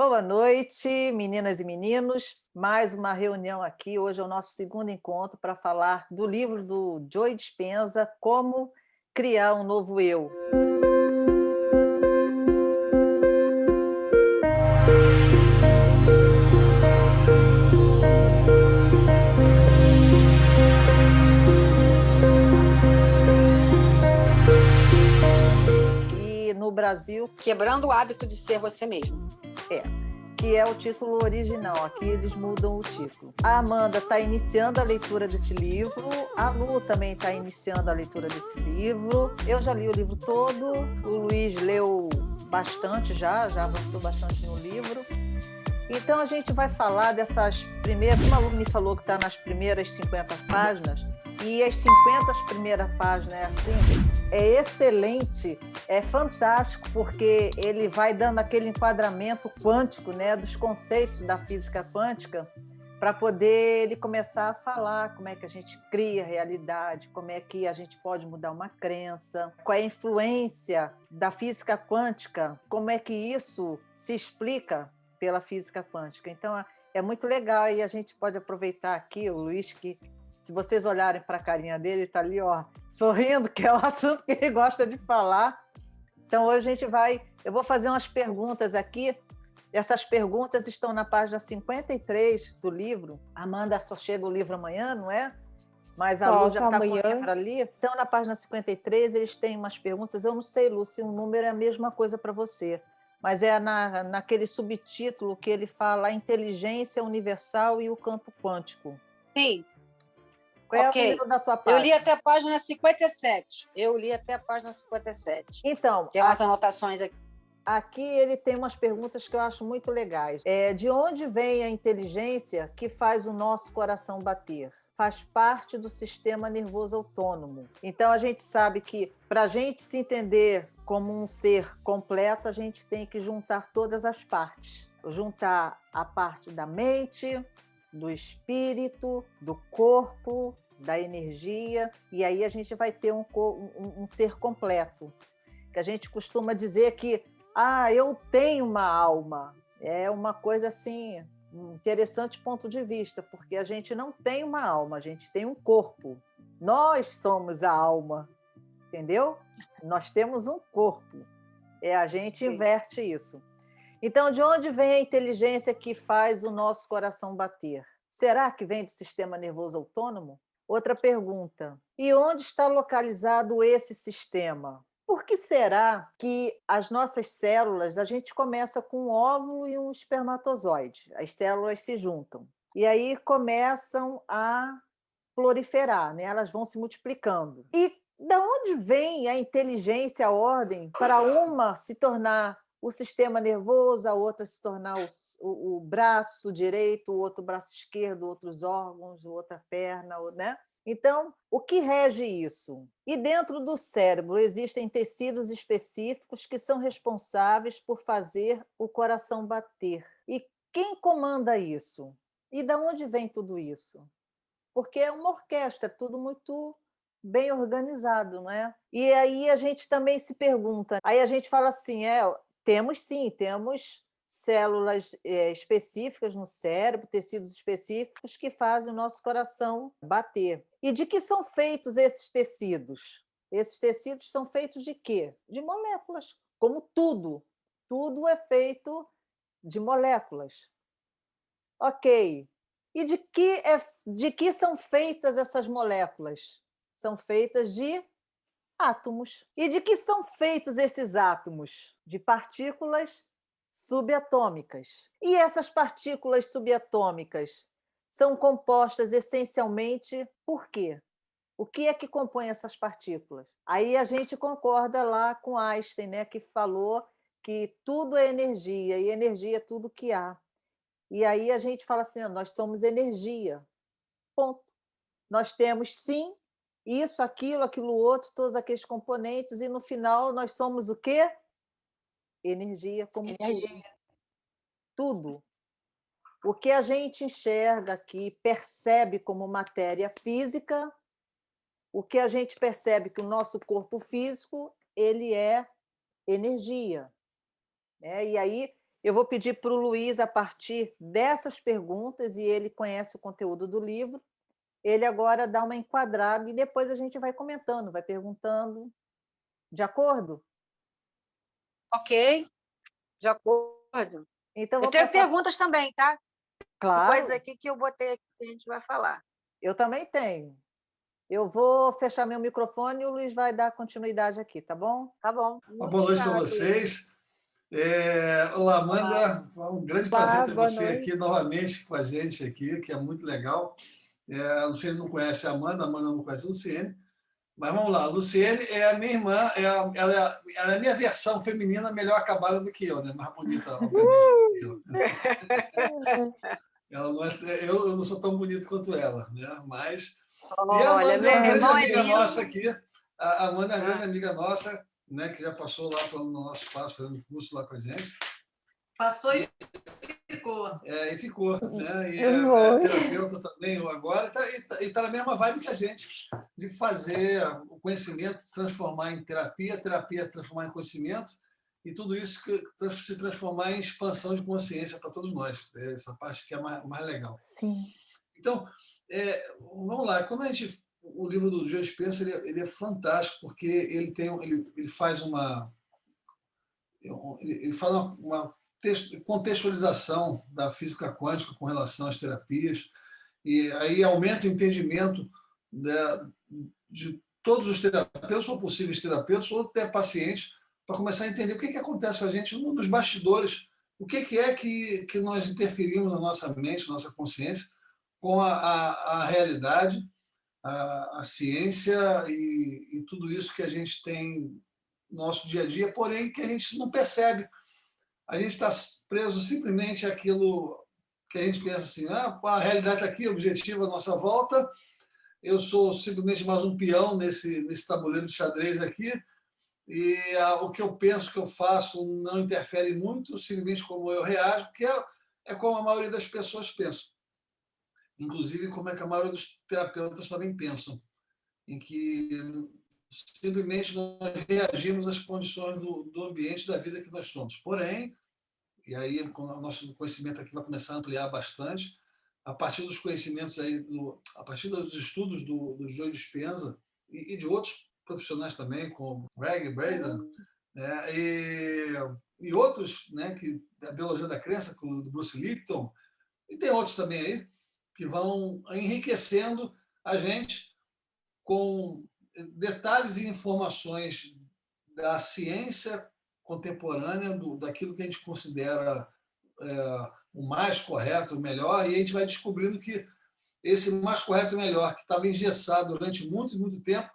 Boa noite, meninas e meninos. Mais uma reunião aqui. Hoje é o nosso segundo encontro para falar do livro do Joe Dispenza, Como Criar um Novo Eu. Que no Brasil Quebrando o hábito de ser você mesmo. é, que é o título original. Aqui eles mudam o título. A Amanda está iniciando a leitura desse livro, a Lu também está iniciando a leitura desse livro. Eu já li o livro todo, o Luiz leu bastante já avançou bastante no livro. Então a gente vai falar dessas primeiras. Uma aluna me falou que está nas primeiras 50 páginas, e as 50 primeiras páginas é excelente, é fantástico, porque ele vai dando aquele enquadramento quântico, né, dos conceitos da física quântica, para poder ele começar a falar como é que a gente cria a realidade, como é que a gente pode mudar uma crença, qual é a influência da física quântica, como é que isso se explica pela física quântica. Então, é muito legal, e a gente pode aproveitar aqui, o Luiz, que se vocês olharem para a carinha dele, está ali, ó, sorrindo, que é o assunto que ele gosta de falar. Então, hoje eu vou fazer umas perguntas aqui. Essas perguntas estão na página 53 do livro. Amanda só chega o livro amanhã, não é? Mas a Lu já está com o livro ali. Então, na página 53, eles têm umas perguntas. Eu não sei, Lu, se um número é a mesma coisa para você, mas é naquele subtítulo que ele fala a inteligência universal e o campo quântico. Sim. Qual é o número da tua página? Eu li até a página 57. Então, tem umas anotações aqui. Aqui ele tem umas perguntas que eu acho muito legais. De onde vem a inteligência que faz o nosso coração bater? Faz parte do sistema nervoso autônomo. Então, a gente sabe que, para a gente se entender como um ser completo, a gente tem que juntar todas as partes. Juntar a parte da mente, do espírito, do corpo, da energia, e aí a gente vai ter um ser completo. Que a gente costuma dizer que eu tenho uma alma. É uma coisa assim, um interessante ponto de vista, porque a gente não tem uma alma, a gente tem um corpo. Nós somos a alma, entendeu? Nós temos um corpo. A gente inverte isso. Então, de onde vem a inteligência que faz o nosso coração bater? Será que vem do sistema nervoso autônomo? Outra pergunta. E onde está localizado esse sistema? Por que será que as nossas células, a gente começa com um óvulo e um espermatozoide, as células se juntam, e aí começam a proliferar, né? Elas vão se multiplicando. E da onde vem a inteligência, a ordem, para uma se tornar o sistema nervoso, a outra se tornar o braço direito, o outro braço esquerdo, outros órgãos, outra perna, né? Então, o que rege isso? E dentro do cérebro existem tecidos específicos que são responsáveis por fazer o coração bater. E quem comanda isso? E da onde vem tudo isso? Porque é uma orquestra, tudo muito bem organizado, não é? E aí a gente também se pergunta, aí a gente fala assim, temos sim, temos células específicas no cérebro, tecidos específicos que fazem o nosso coração bater. E de que são feitos esses tecidos? Esses tecidos são feitos de quê? De moléculas, como tudo. Tudo é feito de moléculas. Ok. E de que são feitas essas moléculas? São feitas de átomos. E de que são feitos esses átomos? De partículas subatômicas. E essas partículas subatômicas são compostas essencialmente por quê? O que é que compõe essas partículas? Aí a gente concorda lá com Einstein, né, que falou que tudo é energia, e energia é tudo que há. E aí a gente fala assim, nós somos energia, ponto. Nós temos, sim, isso, aquilo outro, todos aqueles componentes, e no final nós somos o quê? Energia como Energia. tudo. O que a gente enxerga aqui, percebe como matéria física, o que a gente percebe que o nosso corpo físico, ele é energia. Né? E aí Eu vou pedir para o Luiz, a partir dessas perguntas, e ele conhece o conteúdo do livro, ele agora dá uma enquadrada e depois a gente vai comentando, vai perguntando. De acordo? Ok, de acordo. Então, Eu vou tenho passar. perguntas também, tá? Coisa Claro, aqui que eu botei aqui que a gente vai falar. eu também tenho. Eu vou fechar meu microfone e o Luiz vai dar continuidade aqui, tá bom? Tá bom. Uma Muito boa noite para obrigada, Luiz. vocês. Olá, Olá. Amanda. É um grande prazer Olá, ter boa você noite. aqui novamente com a gente aqui, que é muito legal. A Luciene não conhece a Amanda não conhece a Luciene. Mas vamos lá, a Luciene é a minha irmã, ela é a minha versão feminina melhor acabada do que eu, né? Mais bonita, obviamente, do que eu. Ela não eu não sou tão bonito quanto ela, né? Mas. E a Olha, Amanda é meu uma grande irmão é amiga nossa lindo. aqui. A Amanda é uma grande Ah, amiga nossa, né? Que já passou lá pelo nosso espaço, fazendo curso lá com a gente. Passou e ficou. E ficou, né? E Eu é vou. terapeuta também agora, e tá na mesma vibe que a gente, de fazer o conhecimento se transformar em terapia, terapia se transformar em conhecimento, e tudo isso se transformar em expansão de consciência para todos nós. Essa parte que é mais legal. Sim. Então, vamos lá. Quando a gente, o livro do Joe Spencer ele é fantástico porque ele faz ele faz uma contextualização da física quântica com relação às terapias e aí aumenta o entendimento de todos os terapeutas ou possíveis terapeutas ou até pacientes para começar a entender o que acontece com a gente nos bastidores, o que é que nós interferimos na nossa mente, na nossa consciência com a realidade, a ciência e tudo isso que a gente tem no nosso dia a dia, porém que a gente não percebe. A gente está preso simplesmente àquilo que a gente pensa assim, a realidade está aqui, o objetivo é a nossa volta, eu sou simplesmente mais um peão nesse tabuleiro de xadrez aqui, e o que eu penso, que eu faço, não interfere muito, simplesmente como eu reajo, que é como a maioria das pessoas pensam. Inclusive, como é que a maioria dos terapeutas também pensam, em que simplesmente nós reagimos às condições do ambiente da vida que nós somos. Porém, e aí o nosso conhecimento aqui vai começar a ampliar bastante, a partir dos conhecimentos aí, a partir dos estudos do Joe Dispenza e de outros profissionais também, como Greg Braden, né, e outros, né, da biologia da crença, do Bruce Lipton, e tem outros também aí, que vão enriquecendo a gente com detalhes e informações da ciência contemporânea, daquilo que a gente considera o mais correto, o melhor, e a gente vai descobrindo que esse mais correto e melhor, que estava engessado durante muito, muito tempo,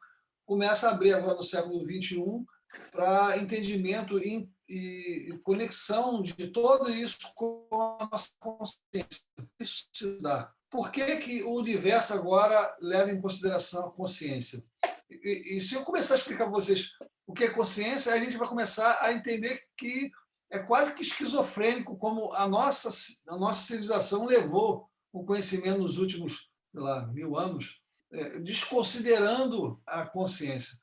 começa a abrir agora no século XXI para entendimento e conexão de tudo isso com a nossa consciência. Isso se dá. Por que o universo agora leva em consideração a consciência? E se eu começar a explicar para vocês o que é consciência, a gente vai começar a entender que é quase que esquizofrênico como a nossa civilização levou o conhecimento nos últimos, sei lá, 1000 anos, desconsiderando a consciência.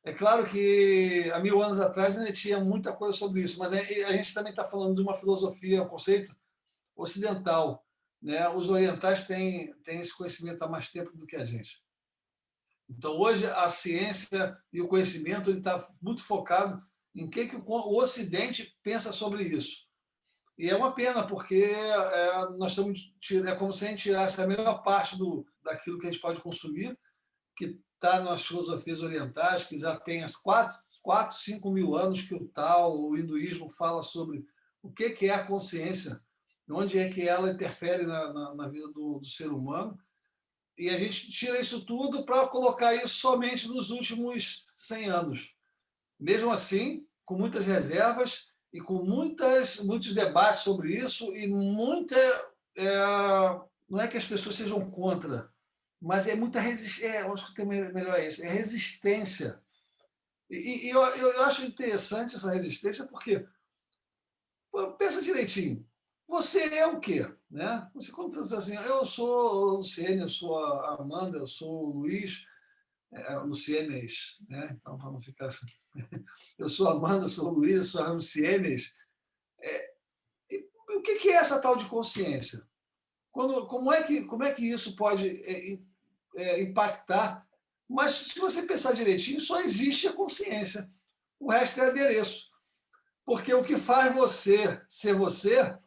É claro que há 1000 anos atrás ainda tinha muita coisa sobre isso, mas a gente também está falando de uma filosofia, um conceito ocidental, né? Os orientais têm esse conhecimento há mais tempo do que a gente. Então, hoje, a ciência e o conhecimento está muito focado em que o Ocidente pensa sobre isso. E é uma pena, porque nós estamos é como se a gente tirasse a melhor parte daquilo que a gente pode consumir, que está nas filosofias orientais, que já tem as 4, 5 mil anos que o Tao, o hinduísmo, fala sobre o que é a consciência, onde é que ela interfere na vida do ser humano. E a gente tira isso tudo para colocar isso somente nos últimos 100 anos. Mesmo assim, com muitas reservas e com muitos debates sobre isso e não é que as pessoas sejam contra, mas é muita resistência, acho que o termo melhor é esse, é resistência. E eu acho interessante essa resistência porque, pensa direitinho, você é o quê? Né? Você conta assim, eu sou a Luciene, eu sou a Amanda, eu sou o Luiz, Lucienes, né? Então, para não ficar assim. Eu sou a Amanda, eu sou o Luiz, eu sou a Lucienes. o que é essa tal de consciência? Como é que isso pode impactar? Mas, se você pensar direitinho, só existe a consciência. O resto é adereço. Porque o que faz você ser você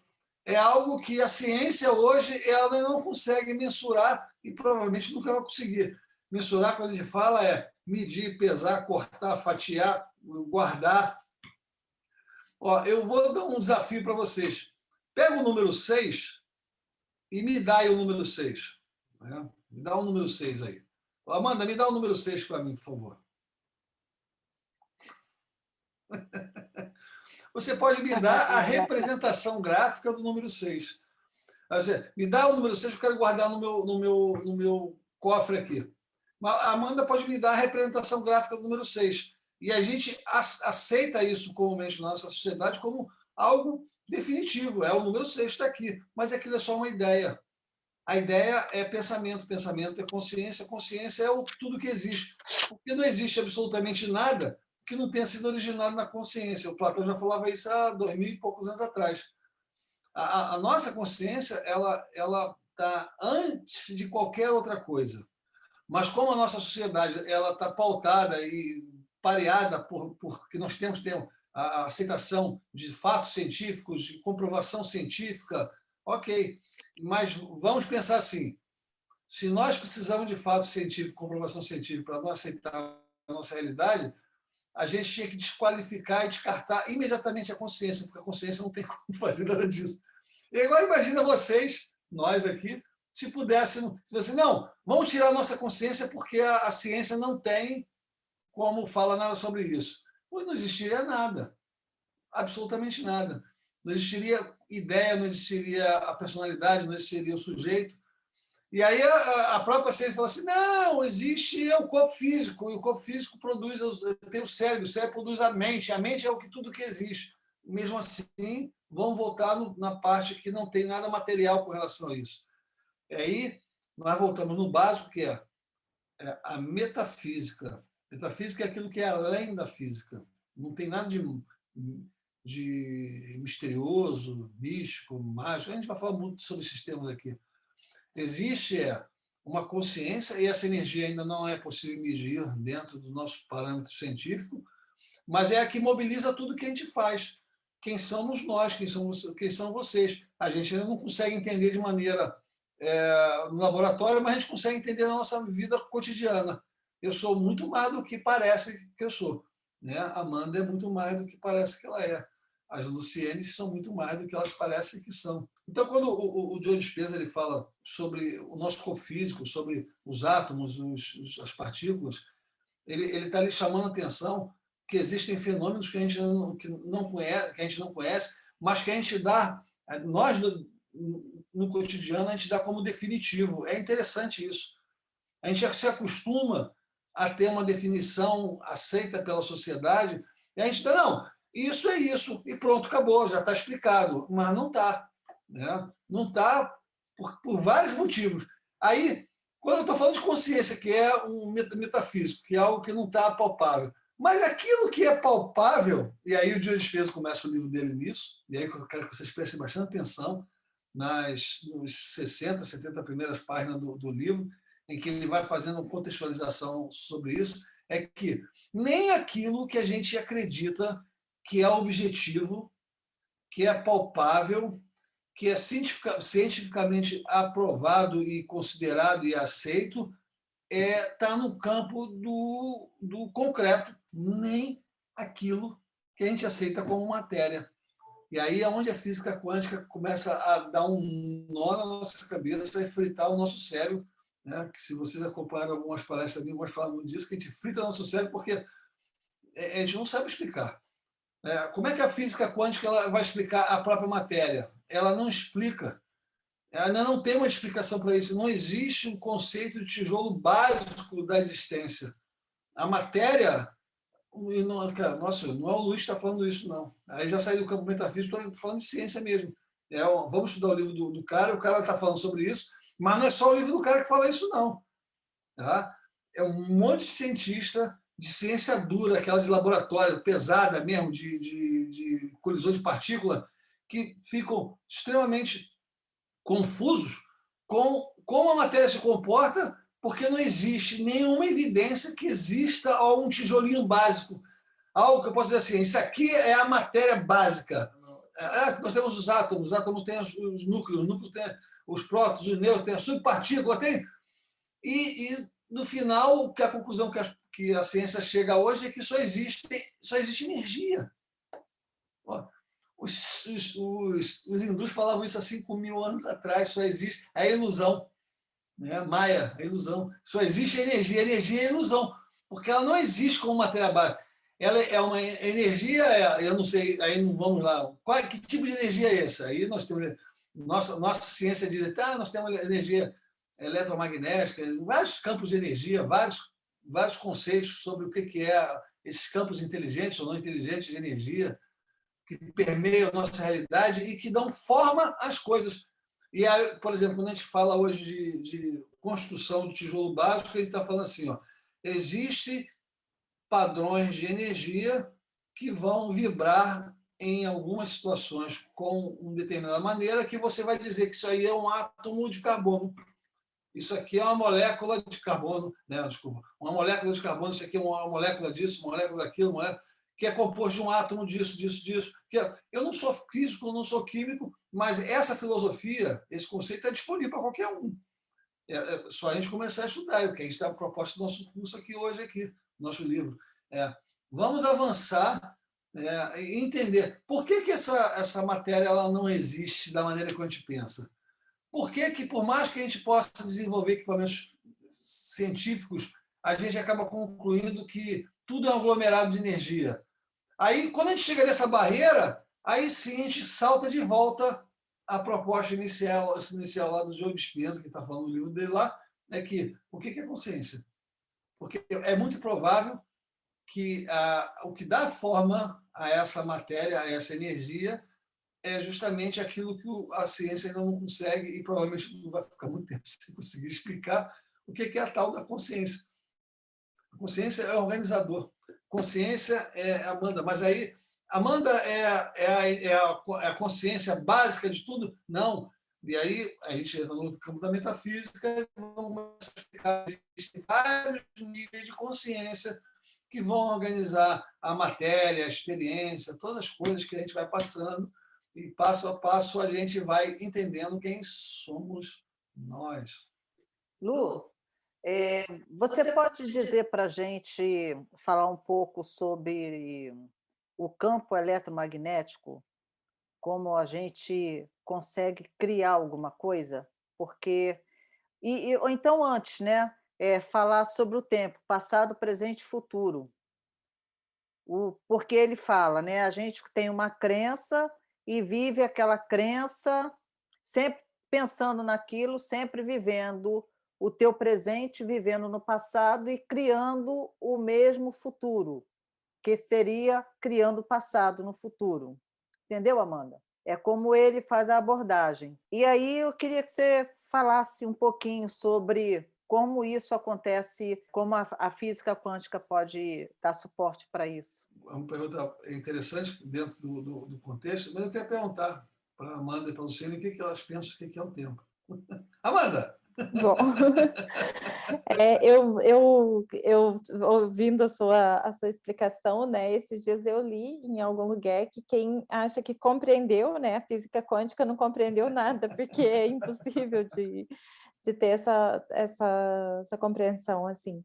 é algo que a ciência hoje ela não consegue mensurar e provavelmente nunca vai conseguir. Mensurar, quando a gente fala, é medir, pesar, cortar, fatiar, guardar. Ó, eu vou dar um desafio para vocês. Pega o número 6 e me dá aí o número 6. Né? Me dá o número 6 aí. Amanda, me dá o número 6 para mim, por favor. Você pode me dar a representação gráfica do número 6. Me dá o número 6 que eu quero guardar no meu cofre aqui. A Amanda pode me dar a representação gráfica do número 6. E a gente aceita isso comumente na nossa sociedade como algo definitivo. É o número 6 está aqui. Mas aquilo é só uma ideia. A ideia é pensamento, pensamento é consciência, consciência é tudo que existe. Porque não existe absolutamente nada que não tenha sido originado na consciência. O Platão já falava isso há 2000 e poucos anos atrás. A nossa consciência ela está antes de qualquer outra coisa. Mas como a nossa sociedade ela está pautada e pareada porque nós temos a aceitação de fatos científicos, de comprovação científica, ok. Mas vamos pensar assim, se nós precisamos de fatos científicos, comprovação científica para não aceitar a nossa realidade, a gente tinha que desqualificar e descartar imediatamente a consciência, porque a consciência não tem como fazer nada disso. E agora imagina vocês, nós aqui, se pudéssemos, se você não, vamos tirar a nossa consciência porque a ciência não tem como falar nada sobre isso. Pois não existiria nada, absolutamente nada. Não existiria ideia, não existiria a personalidade, não existiria o sujeito. E aí a própria ciência fala assim, não, existe o corpo físico, e o corpo físico tem o cérebro produz a mente é tudo que existe. Mesmo assim, vamos voltar na parte que não tem nada material com relação a isso. E aí nós voltamos no básico, que é a metafísica. Metafísica é aquilo que é além da física. Não tem nada de misterioso, místico, mágico. A gente vai falar muito sobre esses termos aqui. Existe uma consciência, e essa energia ainda não é possível medir dentro do nosso parâmetro científico, mas é a que mobiliza tudo que a gente faz. Quem somos nós, quem são vocês. A gente ainda não consegue entender de maneira no laboratório, mas a gente consegue entender na nossa vida cotidiana. Eu sou muito mais do que parece que eu sou. Né? A Amanda é muito mais do que parece que ela é. As Lucienes são muito mais do que elas parecem que são. Então, quando o Joe Dispenza ele fala sobre o nosso corpo físico, sobre os átomos, as partículas, ele está ali chamando a atenção que existem fenômenos que a gente não conhece, mas que a gente dá, nós no cotidiano, a gente dá como definitivo. É interessante isso. A gente se acostuma a ter uma definição aceita pela sociedade, e a gente diz, não, isso é isso, e pronto, acabou, já está explicado. Mas não está. Né? Não está por vários motivos. Aí, quando eu estou falando de consciência, que é um metafísico, que é algo que não está palpável, mas aquilo que é palpável, e aí o Joe Dispenza começa o livro dele nisso, e aí eu quero que vocês prestem bastante atenção nos 60, 70 primeiras páginas do livro, em que ele vai fazendo uma contextualização sobre isso, é que nem aquilo que a gente acredita que é objetivo, que é palpável, que é cientificamente aprovado e considerado e aceito, está no campo do concreto, nem aquilo que a gente aceita como matéria. E aí é onde a física quântica começa a dar um nó na nossa cabeça e fritar o nosso cérebro, né? Que se vocês acompanharam algumas palestras minhas, falar muito disso, que a gente frita o nosso cérebro porque a gente não sabe explicar. Como é que a física quântica ela vai explicar a própria matéria? Ela não explica. Ela não tem uma explicação para isso. Não existe um conceito de tijolo básico da existência. A matéria... Nossa, não é o Luiz que está falando isso, não. Aí já saí do campo metafísico, estou falando de ciência mesmo. Vamos estudar o livro do cara, o cara está falando sobre isso, mas não é só o livro do cara que fala isso, não. Tá? É um monte de cientista de ciência dura, aquela de laboratório, pesada mesmo, de colisão de partícula, que ficam extremamente confusos com como a matéria se comporta, porque não existe nenhuma evidência que exista um tijolinho básico, algo que eu possa dizer assim, isso aqui é a matéria básica. Nós temos os átomos têm os núcleos têm os prótons, os nêutrons, tem a subpartícula, tem... E no final, a conclusão que a ciência chega hoje é que só existe energia. Os hindus falavam isso há 5.000 anos atrás, só existe a ilusão, né? Maia, a ilusão. Só existe energia é ilusão, porque ela não existe como matéria básica. Ela é uma energia, eu não sei, aí não vamos lá. Que tipo de energia é essa? Aí nós temos. Nossa ciência diz que nós temos energia eletromagnética, vários campos de energia, vários conceitos sobre o que é esses campos inteligentes ou não inteligentes de energia, que permeiam a nossa realidade e que dão forma às coisas. E, aí, por exemplo, quando a gente fala hoje de construção de tijolo básico, a gente está falando assim, existem padrões de energia que vão vibrar em algumas situações com uma determinada maneira, que você vai dizer que isso aí é um átomo de carbono. Isso aqui é uma molécula de carbono, né? Desculpa, uma molécula de carbono, isso aqui é uma molécula disso, uma molécula daquilo, uma molécula que é composto de um átomo disso. Eu não sou físico, não sou químico, mas essa filosofia, esse conceito é disponível para qualquer um. Só a gente começar a estudar, o que a gente está proposta do nosso curso aqui hoje, nosso livro. Vamos avançar e entender por que essa matéria ela não existe da maneira que a gente pensa. Por que, por mais que a gente possa desenvolver equipamentos científicos, a gente acaba concluindo que tudo é um aglomerado de energia? Aí, quando a gente chega nessa barreira, aí sim a gente salta de volta à proposta inicial lá do Joe Dispenza, que está falando no livro dele lá, é que o que é consciência? Porque é muito provável que o que dá forma a essa matéria, a essa energia, é justamente aquilo que a ciência ainda não consegue e provavelmente não vai ficar muito tempo sem conseguir explicar o que é a tal da consciência. A consciência é organizador. Consciência é Amanda, mas aí Amanda é a consciência básica de tudo? Não. E aí a gente entra no campo da metafísica e vamos explicar que existem vários níveis de consciência que vão organizar a matéria, a experiência, todas as coisas que a gente vai passando e passo a passo a gente vai entendendo quem somos nós. Lu, você pode dizer para a gente, falar um pouco sobre o campo eletromagnético, como a gente consegue criar alguma coisa? Porque ou então antes, né? Falar sobre o tempo, passado, presente e futuro. Porque ele fala, né? A gente tem uma crença e vive aquela crença, sempre pensando naquilo, sempre vivendo o teu presente, vivendo no passado e criando o mesmo futuro, que seria criando o passado no futuro. Entendeu, Amanda? É como ele faz a abordagem. E aí eu queria que você falasse um pouquinho sobre como isso acontece, como a física quântica pode dar suporte para isso. É uma pergunta interessante dentro do contexto, mas eu queria perguntar para a Amanda e para a Luciana o que elas pensam que é o tempo. Amanda! Bom, eu ouvindo a sua explicação, né, esses dias eu li em algum lugar que quem acha que compreendeu, né, a física quântica não compreendeu nada, porque é impossível de ter essa compreensão, assim.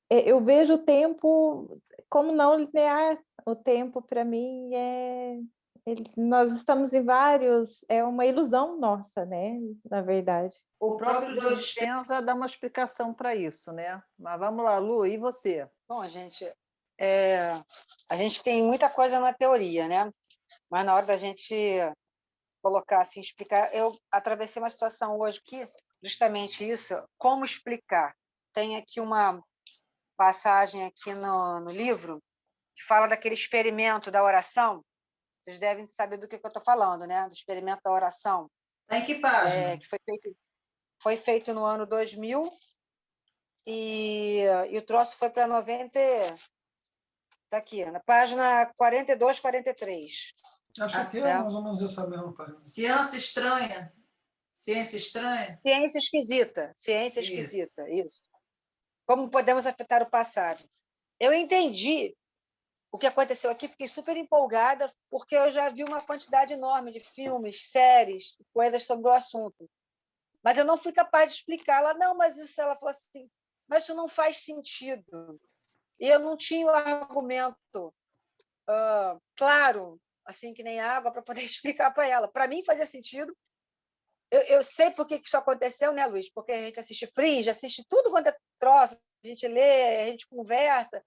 Eu vejo o tempo como não linear. O tempo, para mim, nós estamos em vários... É uma ilusão nossa, né? Na verdade. O próprio Joe Dispenza dá uma explicação para isso, né? Mas vamos lá, Lu, e você? Bom, gente, a gente tem muita coisa na teoria, né? Mas na hora da gente colocar, assim, explicar... Eu atravessei uma situação hoje que, justamente isso, como explicar. Tem aqui uma passagem aqui no livro que fala daquele experimento da oração. Vocês devem saber do que eu estou falando, né? Do experimento da oração. Está em que página? Que foi feito no ano 2000 e o troço foi para 90... Está aqui, na página 42, 43. Acho que é mais ou menos essa mesma página. Ciência estranha. Ciência estranha? Ciência esquisita. Ciência esquisita, isso. Como podemos afetar o passado? Eu entendi o que aconteceu aqui, fiquei super empolgada, porque eu já vi uma quantidade enorme de filmes, séries, coisas sobre o assunto. Mas eu não fui capaz de explicar. Não, mas isso, ela falou assim, mas isso não faz sentido. E eu não tinha o argumento claro, assim que nem água, para poder explicar para ela. Para mim fazia sentido. Eu sei por que isso aconteceu, né, Luiz? Porque a gente assiste Fringe, assiste tudo quanto é troço, a gente lê, a gente conversa,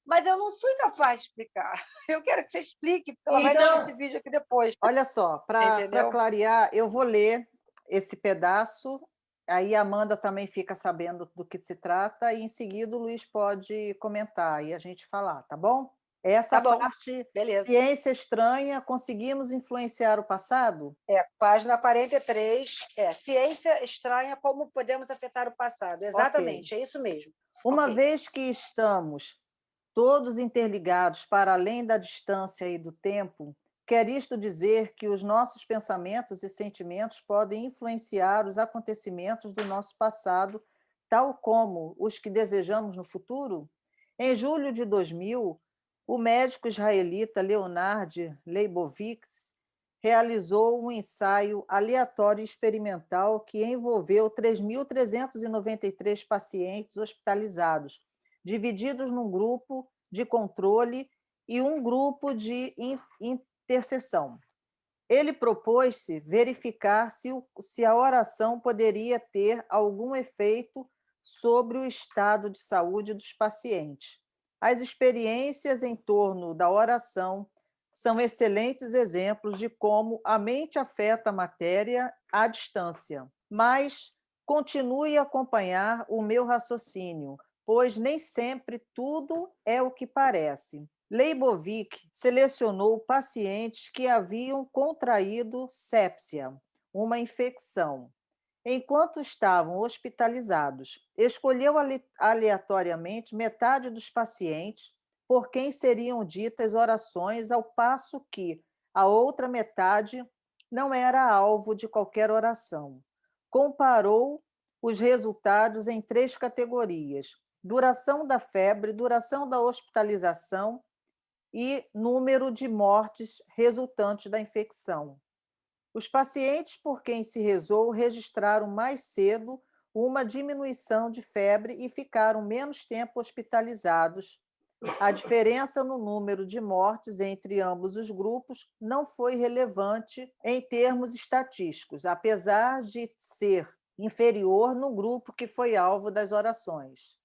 mas eu não fui capaz de explicar. Eu quero que você explique, porque ela vai ver esse vídeo aqui depois. Olha só, para clarear, eu vou ler esse pedaço, aí a Amanda também fica sabendo do que se trata, e em seguida o Luiz pode comentar e a gente falar, tá bom? Essa Tá bom, parte, beleza. Ciência estranha, conseguimos influenciar o passado? Página 43, Ciência estranha, como podemos afetar o passado. Exatamente, Okay. É isso mesmo. Uma vez que estamos todos interligados para além da distância e do tempo, quer isto dizer que os nossos pensamentos e sentimentos podem influenciar os acontecimentos do nosso passado, tal como os que desejamos no futuro? Em julho de 2000, o médico israelita Leonard Leibovitz realizou um ensaio aleatório experimental que envolveu 3.393 pacientes hospitalizados, divididos num grupo de controle e um grupo de intercessão. Ele propôs-se verificar se a oração poderia ter algum efeito sobre o estado de saúde dos pacientes. As experiências em torno da oração são excelentes exemplos de como a mente afeta a matéria à distância. Mas continue a acompanhar o meu raciocínio, pois nem sempre tudo é o que parece. Leibovitz selecionou pacientes que haviam contraído sepsia, uma infecção. Enquanto estavam hospitalizados, escolheu aleatoriamente metade dos pacientes por quem seriam ditas orações, ao passo que a outra metade não era alvo de qualquer oração. Comparou os resultados em 3 categorias: duração da febre, duração da hospitalização e número de mortes resultantes da infecção. Os pacientes por quem se rezou registraram mais cedo uma diminuição de febre e ficaram menos tempo hospitalizados. A diferença no número de mortes entre ambos os grupos não foi relevante em termos estatísticos, apesar de ser inferior no grupo que foi alvo das orações.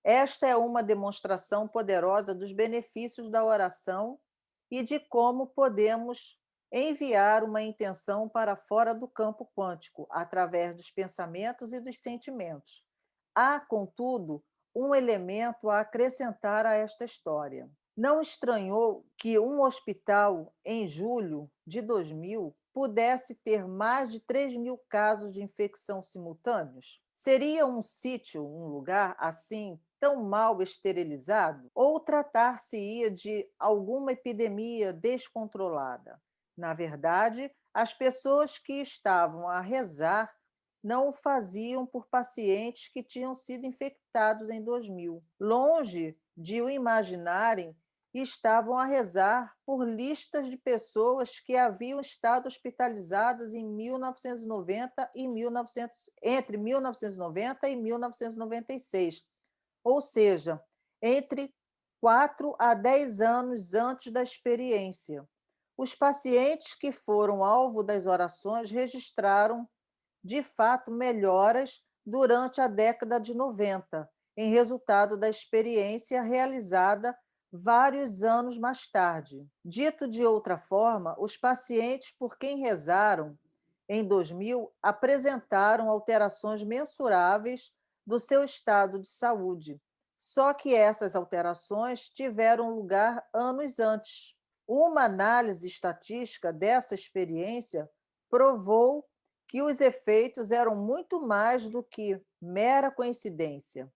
Esta é uma demonstração poderosa dos benefícios da oração e de como podemos enviar uma intenção para fora do campo quântico, através dos pensamentos e dos sentimentos. Há, contudo, um elemento a acrescentar a esta história. Não estranhou que um hospital, em julho de 2000, pudesse ter mais de 3.000 casos de infecção simultâneos? Seria um sítio, um lugar assim, tão mal esterilizado? Ou tratar-se-ia de alguma epidemia descontrolada? Na verdade, as pessoas que estavam a rezar não o faziam por pacientes que tinham sido infectados em 2000. Longe de o imaginarem, estavam a rezar por listas de pessoas que haviam estado hospitalizadas em 1990 e entre 1990 e 1996, ou seja, entre 4 a 10 anos antes da experiência. Os pacientes que foram alvo das orações registraram, de fato, melhoras durante a década de 90, em resultado da experiência realizada vários anos mais tarde. Dito de outra forma, os pacientes por quem rezaram em 2000 apresentaram alterações mensuráveis do seu estado de saúde, só que essas alterações tiveram lugar anos antes. Uma análise estatística dessa experiência provou que os efeitos eram muito mais do que mera coincidência.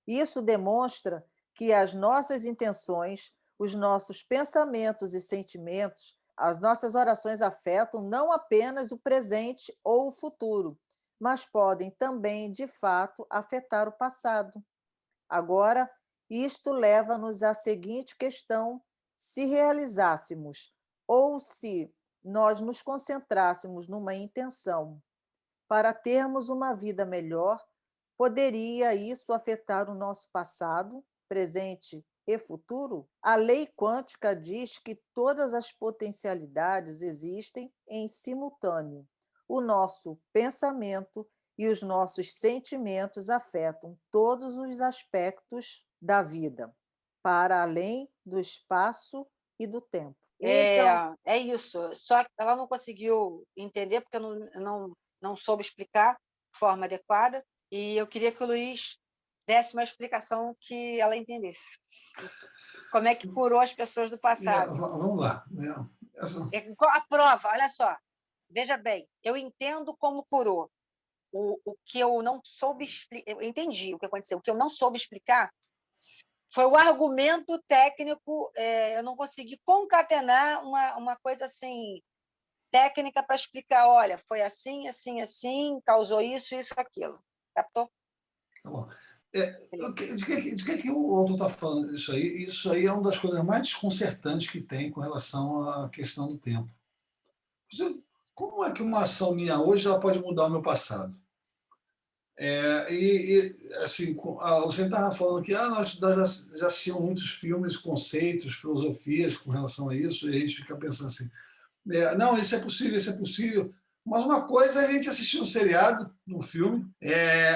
Isso demonstra que as nossas intenções, os nossos pensamentos e sentimentos As nossas orações afetam não apenas o presente ou o futuro, mas podem também, de fato, afetar o passado. Agora, isto leva-nos à seguinte questão: se realizássemos ou se nós nos concentrássemos numa intenção para termos uma vida melhor, poderia isso afetar o nosso passado, presente e futuro? A lei quântica diz que todas as potencialidades existem em simultâneo. O nosso pensamento e os nossos sentimentos afetam todos os aspectos da vida, para além do espaço e do tempo. Então, É isso. Só que ela não conseguiu entender, porque eu não soube explicar de forma adequada, e eu queria que o Luiz desse uma explicação que ela entendesse. Como é que curou as pessoas do passado? Vamos lá. A prova, olha só, veja bem, eu entendo como curou. O que eu não soube explicar, eu entendi o que aconteceu. O que eu não soube explicar foi o argumento técnico. Eu não consegui concatenar uma coisa assim técnica para explicar. Olha, foi assim, assim, assim, causou isso, isso, aquilo. Captou? Tá bom. De que o autor está falando isso aí? Isso aí é uma das coisas mais desconcertantes que tem com relação à questão do tempo. Como é que uma ação minha hoje ela pode mudar o meu passado? Assim, a Luciana estava falando que nós já assistimos muitos filmes, conceitos, filosofias com relação a isso, e a gente fica pensando assim, não, isso é possível. Mas uma coisa é a gente assistir um seriado, um filme,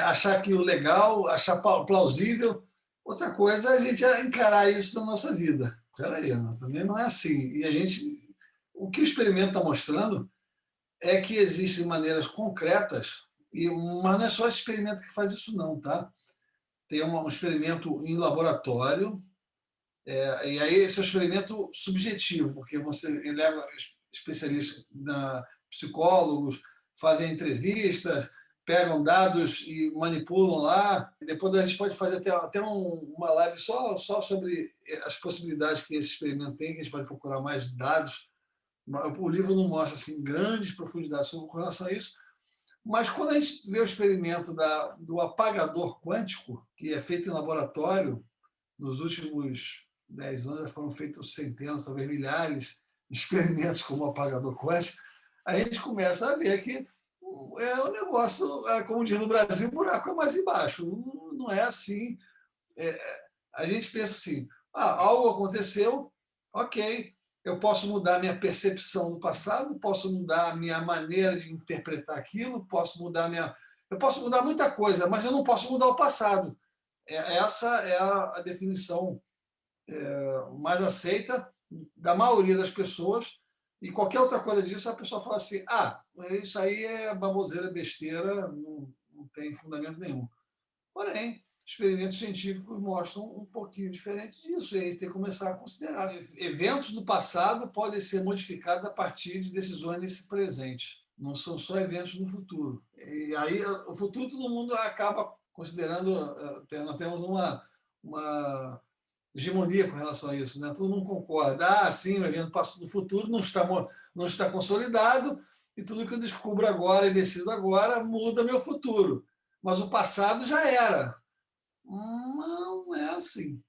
achar aquilo legal, achar plausível. Outra coisa é a gente encarar isso na nossa vida. Peraí, também não é assim. O que o experimento está mostrando é que existem maneiras concretas, mas não é só esse experimento que faz isso não, tá? Tem um experimento em laboratório, e aí esse é um experimento subjetivo, porque você leva especialistas, psicólogos, fazem entrevistas, pegam dados e manipulam lá. Depois a gente pode fazer até uma live só sobre as possibilidades que esse experimento tem, que a gente pode procurar mais dados. O livro não mostra assim, grandes profundidades sobre relação a isso, mas quando a gente vê o experimento do apagador quântico, que é feito em laboratório, nos últimos 10 anos foram feitos centenas, talvez milhares de experimentos como o apagador quântico, a gente começa a ver que o negócio, como diz no Brasil, o buraco é mais embaixo. Não é assim. A gente pensa assim, algo aconteceu, ok, eu posso mudar minha percepção do passado, posso mudar a minha maneira de interpretar aquilo, eu posso mudar muita coisa, mas eu não posso mudar o passado. Essa é a definição mais aceita da maioria das pessoas, e qualquer outra coisa disso, a pessoa fala assim, isso aí é baboseira, besteira, não tem fundamento nenhum. Porém, experimentos científicos mostram um pouquinho diferente disso, e a gente tem que começar a considerar. Eventos do passado podem ser modificados a partir de decisões nesse presente, não são só eventos no futuro. E aí, o futuro, todo mundo acaba considerando, nós temos uma hegemonia com relação a isso, né? Todo mundo concorda. Sim, o evento do futuro não está consolidado, e tudo que eu descubro agora e decido agora muda meu futuro. Mas o passado já era. Não é assim.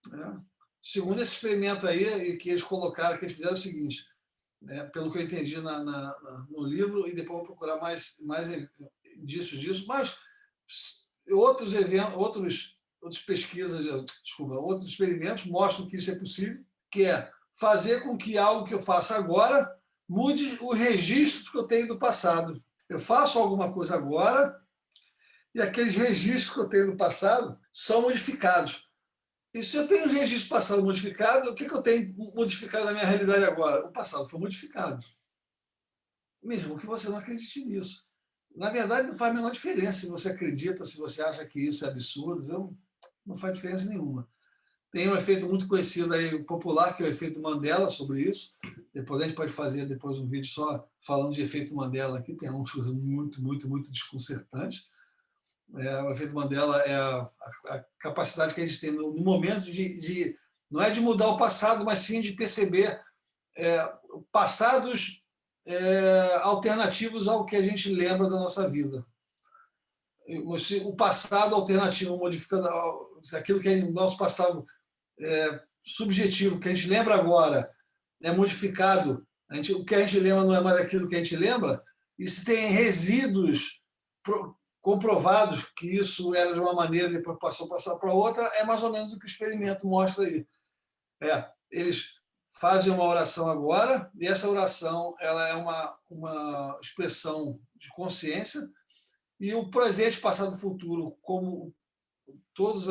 Né? Segundo esse experimento aí, que eles colocaram, que eles fizeram o seguinte, pelo que eu entendi no livro, e depois vou procurar mais indícios disso, mas outros experimentos mostram que isso é possível, que é fazer com que algo que eu faça agora mude o registro que eu tenho do passado. Eu faço alguma coisa agora e aqueles registros que eu tenho no passado são modificados. E se eu tenho um registro passado modificado, o que eu tenho modificado na minha realidade agora? O passado foi modificado. Mesmo que você não acredite nisso. Na verdade, não faz a menor diferença se você acredita, se você acha que isso é absurdo, não faz diferença nenhuma. Tem um efeito muito conhecido aí, popular, que é o efeito Mandela, sobre isso. Depois a gente pode fazer um vídeo só falando de efeito Mandela aqui, tem umas coisas muito, muito, muito desconcertantes. O efeito Mandela é a capacidade que a gente tem no momento não é de mudar o passado, mas sim de perceber passados alternativos ao que a gente lembra da nossa vida. O passado alternativo, modificando aquilo que é o nosso passado subjetivo, que a gente lembra agora, é modificado, o que a gente lembra não é mais aquilo que a gente lembra, e se tem resíduos comprovados que isso era de uma maneira e depois passou para outra, é mais ou menos o que o experimento mostra aí. Eles fazem uma oração agora, e essa oração ela é uma expressão de consciência, e o presente, passado e futuro, como todos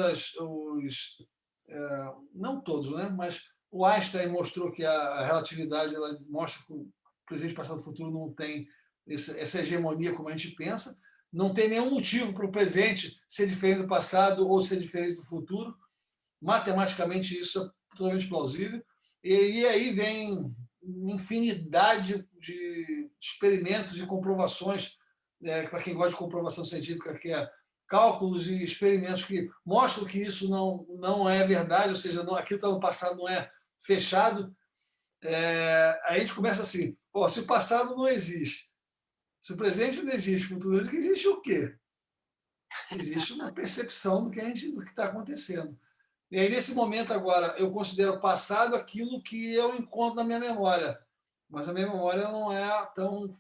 não todos, né? Mas o Einstein mostrou que a relatividade ela mostra que o presente, passado e futuro não tem essa hegemonia como a gente pensa, não tem nenhum motivo para o presente ser diferente do passado ou ser diferente do futuro. Matematicamente, isso é totalmente plausível. E aí vem infinidade de experimentos e comprovações, para quem gosta de comprovação científica, que é cálculos e experimentos que mostram que isso não é verdade, ou seja, aquilo que está no passado não é fechado. Aí a gente começa assim, se o passado não existe, se o presente não existe, o futuro não existe, existe o quê? Existe uma percepção do que está acontecendo. E aí, nesse momento agora, eu considero passado aquilo que eu encontro na minha memória, mas a minha memória não é tão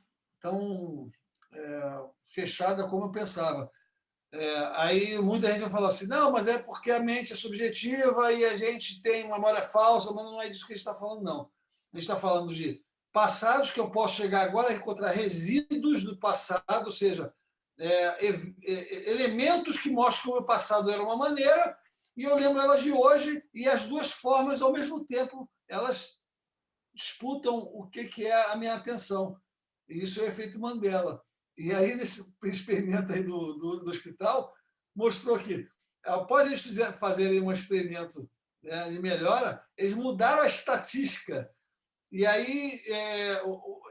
fechada como eu pensava. Aí muita gente vai falar assim, não, mas é porque a mente é subjetiva e a gente tem uma memória falsa, mas não é disso que a gente está falando, não. A gente está falando de passados que eu posso chegar agora a encontrar resíduos do passado, ou seja, elementos que mostram que o meu passado era uma maneira e eu lembro elas de hoje, e as duas formas, ao mesmo tempo, elas disputam o que é a minha atenção. E isso é o efeito Mandela. E aí, nesse experimento aí do hospital, mostrou que, após eles fazerem um experimento de melhora, eles mudaram a estatística. E aí,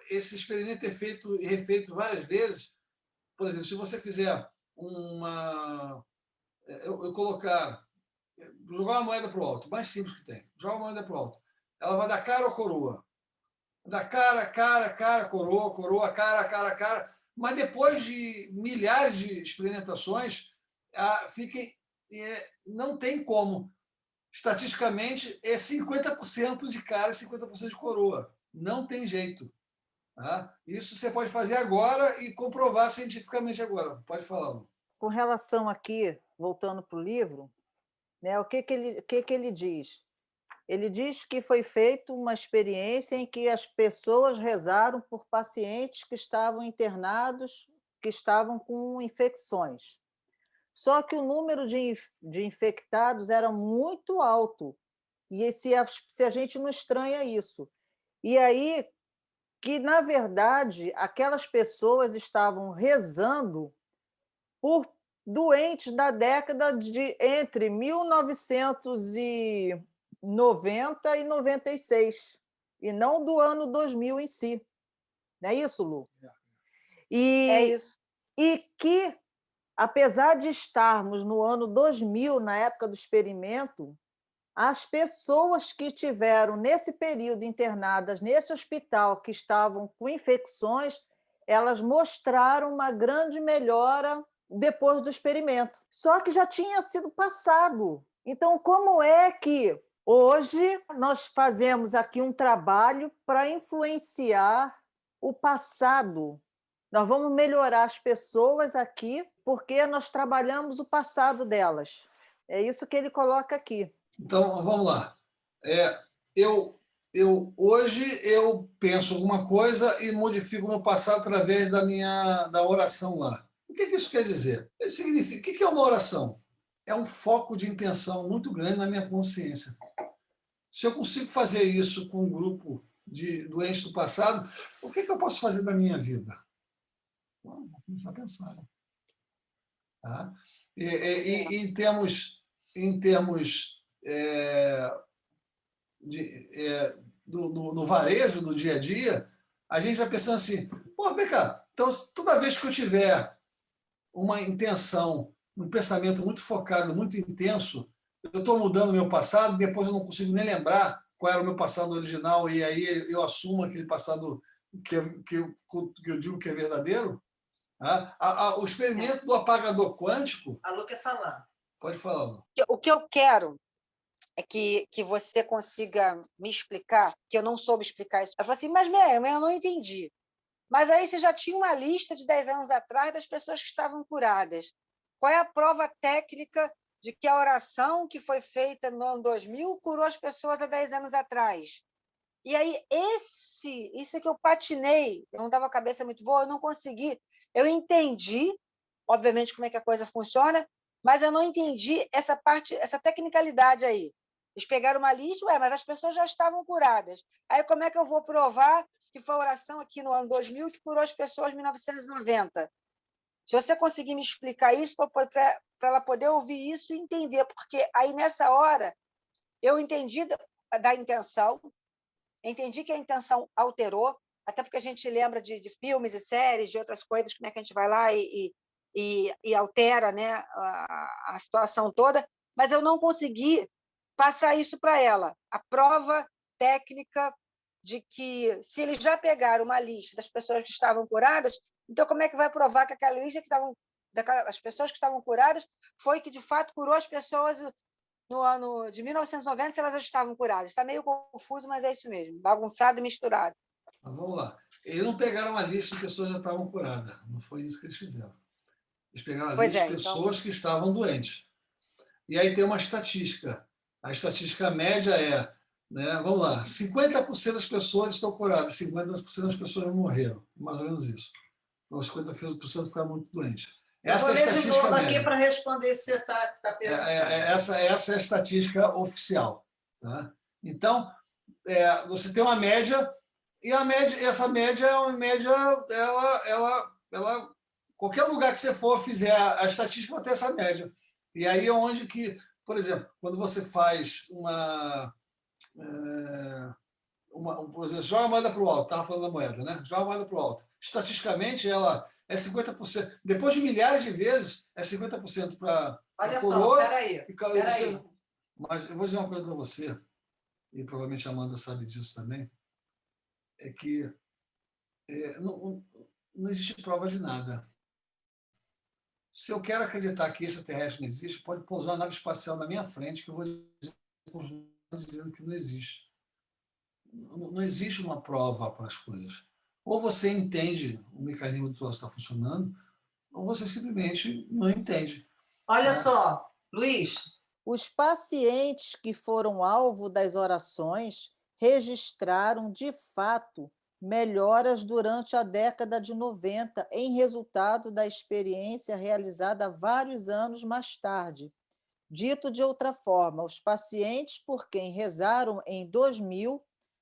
esse experimento é feito e refeito várias vezes. Por exemplo, se você fizer eu colocar, jogar uma moeda para o alto, mais simples que tem, joga uma moeda para o alto, ela vai dar cara ou coroa? Da cara, coroa, cara. Mas depois de milhares de experimentações, não tem como. Estatisticamente, é 50% de cara e 50% de coroa. Não tem jeito. Tá? Isso você pode fazer agora e comprovar cientificamente agora. Pode falar, Lu. Com relação aqui, voltando para o livro, né, o que ele diz? Ele diz que foi feita uma experiência em que as pessoas rezaram por pacientes que estavam internados, que estavam com infecções. Só que o número de infectados era muito alto, e se a gente não estranha isso. E aí, que, na verdade, aquelas pessoas estavam rezando por doentes da década de entre 1990 e 96, e não do ano 2000 em si. Não é isso, Lu? É isso. E que, apesar de estarmos no ano 2000, na época do experimento, as pessoas que tiveram, nesse período, internadas nesse hospital, que estavam com infecções, elas mostraram uma grande melhora depois do experimento. Só que já tinha sido passado. Então, como é que hoje nós fazemos aqui um trabalho para influenciar o passado? Nós vamos melhorar as pessoas aqui porque nós trabalhamos o passado delas. É isso que ele coloca aqui. Então, vamos lá. Hoje eu penso alguma coisa e modifico o meu passado através da oração lá. O que isso quer dizer? Isso significa, o que é uma oração? É um foco de intenção muito grande na minha consciência. Se eu consigo fazer isso com um grupo de doentes do passado, o que eu posso fazer na minha vida? Vou começar a pensar. Tá? Em termos no varejo, do dia a dia, a gente vai pensando assim, vem cá, então toda vez que eu tiver uma intenção, um pensamento muito focado, muito intenso, eu estou mudando o meu passado, depois eu não consigo nem lembrar qual era o meu passado original e aí eu assumo aquele passado que eu digo que é verdadeiro. O experimento do apagador quântico... A Lu quer falar. Pode falar, Lu. O que eu quero é que você consiga me explicar, que eu não soube explicar isso. Eu falei assim, mas eu não entendi. Mas aí você já tinha uma lista de 10 anos atrás das pessoas que estavam curadas. Qual é a prova técnica de que a oração que foi feita no ano 2000 curou as pessoas há 10 anos atrás? E aí, isso que eu patinei, eu não estava com a cabeça muito boa, eu não consegui. Eu entendi, obviamente, como é que a coisa funciona, mas eu não entendi essa parte, essa tecnicalidade aí. Eles pegaram uma lista, mas as pessoas já estavam curadas. Aí como é que eu vou provar que foi a oração aqui no ano 2000 que curou as pessoas em 1990? Se você conseguir me explicar isso, para ela poder ouvir isso e entender, porque aí nessa hora eu entendi da intenção, entendi que a intenção alterou, até porque a gente lembra de filmes e séries, de outras coisas, como é que a gente vai lá e altera, né, a situação toda, mas eu não consegui passar isso para ela. A prova técnica de que, se eles já pegaram uma lista das pessoas que estavam curadas, então como é que vai provar que aquela lista das pessoas que estavam curadas foi que, de fato, curou as pessoas no ano de 1990, se elas já estavam curadas? Está meio confuso, mas é isso mesmo, bagunçado e misturado. Mas vamos lá. Eles não pegaram uma lista de pessoas que já estavam curadas. Não foi isso que eles fizeram. Eles pegaram a lista de pessoas que estavam doentes. E aí tem uma estatística. A estatística média é, né, vamos lá, 50% das pessoas estão curadas, 50% das pessoas morreram. Mais ou menos isso. Então, 50% ficaram muito doentes. Essa é a estatística de novo média. aqui para responder se você está perguntando. Essa é a estatística oficial. Tá? Então, você tem uma média, e essa média é uma média, qualquer lugar que você for, fizer a estatística, vai ter essa média. E aí é onde que, por exemplo, quando você faz por exemplo, joga a moeda para o alto, estava falando da moeda, né? Joga a moeda para o alto. Estatisticamente, ela é 50%. Depois de milhares de vezes, é 50% para a coroa. Olha só, peraí. Mas eu vou dizer uma coisa para você, e provavelmente a Amanda sabe disso também, é que não existe prova de nada. Se eu quero acreditar que extraterrestre não existe, pode pousar uma nave espacial na minha frente, que eu vou dizendo que não existe. Não existe uma prova para as coisas. Ou você entende o mecanismo do troço está funcionando, ou você simplesmente não entende. Olha só, Luiz. Os pacientes que foram alvo das orações registraram, de fato, melhoras durante a década de 90, em resultado da experiência realizada vários anos mais tarde. Dito de outra forma, os pacientes por quem rezaram em 2000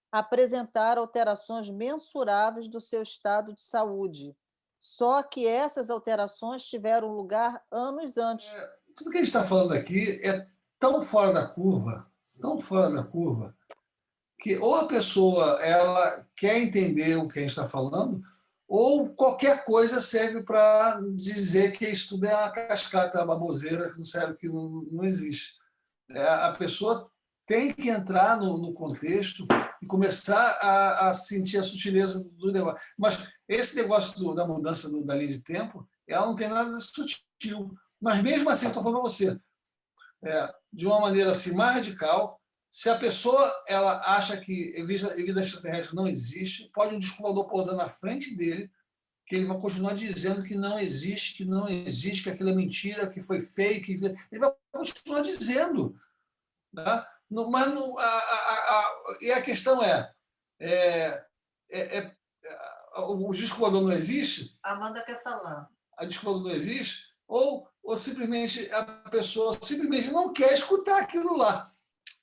apresentaram alterações mensuráveis do seu estado de saúde. Só que essas alterações tiveram lugar anos antes. Tudo que a gente está falando aqui é tão fora da curva, que ou a pessoa ela quer entender o que a gente está falando, ou qualquer coisa serve para dizer que isso tudo é uma cascata, uma baboseira, que não serve, que não existe. A pessoa tem que entrar no contexto e começar a sentir a sutileza do negócio. Mas esse negócio da mudança da linha de tempo, ela não tem nada de sutil. Mas mesmo assim, eu estou falando para você, de uma maneira assim, mais radical, se a pessoa ela acha que vida extraterrestre não existe, pode um disco voador pousar na frente dele, que ele vai continuar dizendo que não existe, que aquilo é mentira, que foi fake. Ele vai continuar dizendo. Tá? E a questão o disco voador não existe? A Amanda quer falar. A disco voador não existe? Ou simplesmente a pessoa simplesmente não quer escutar aquilo lá.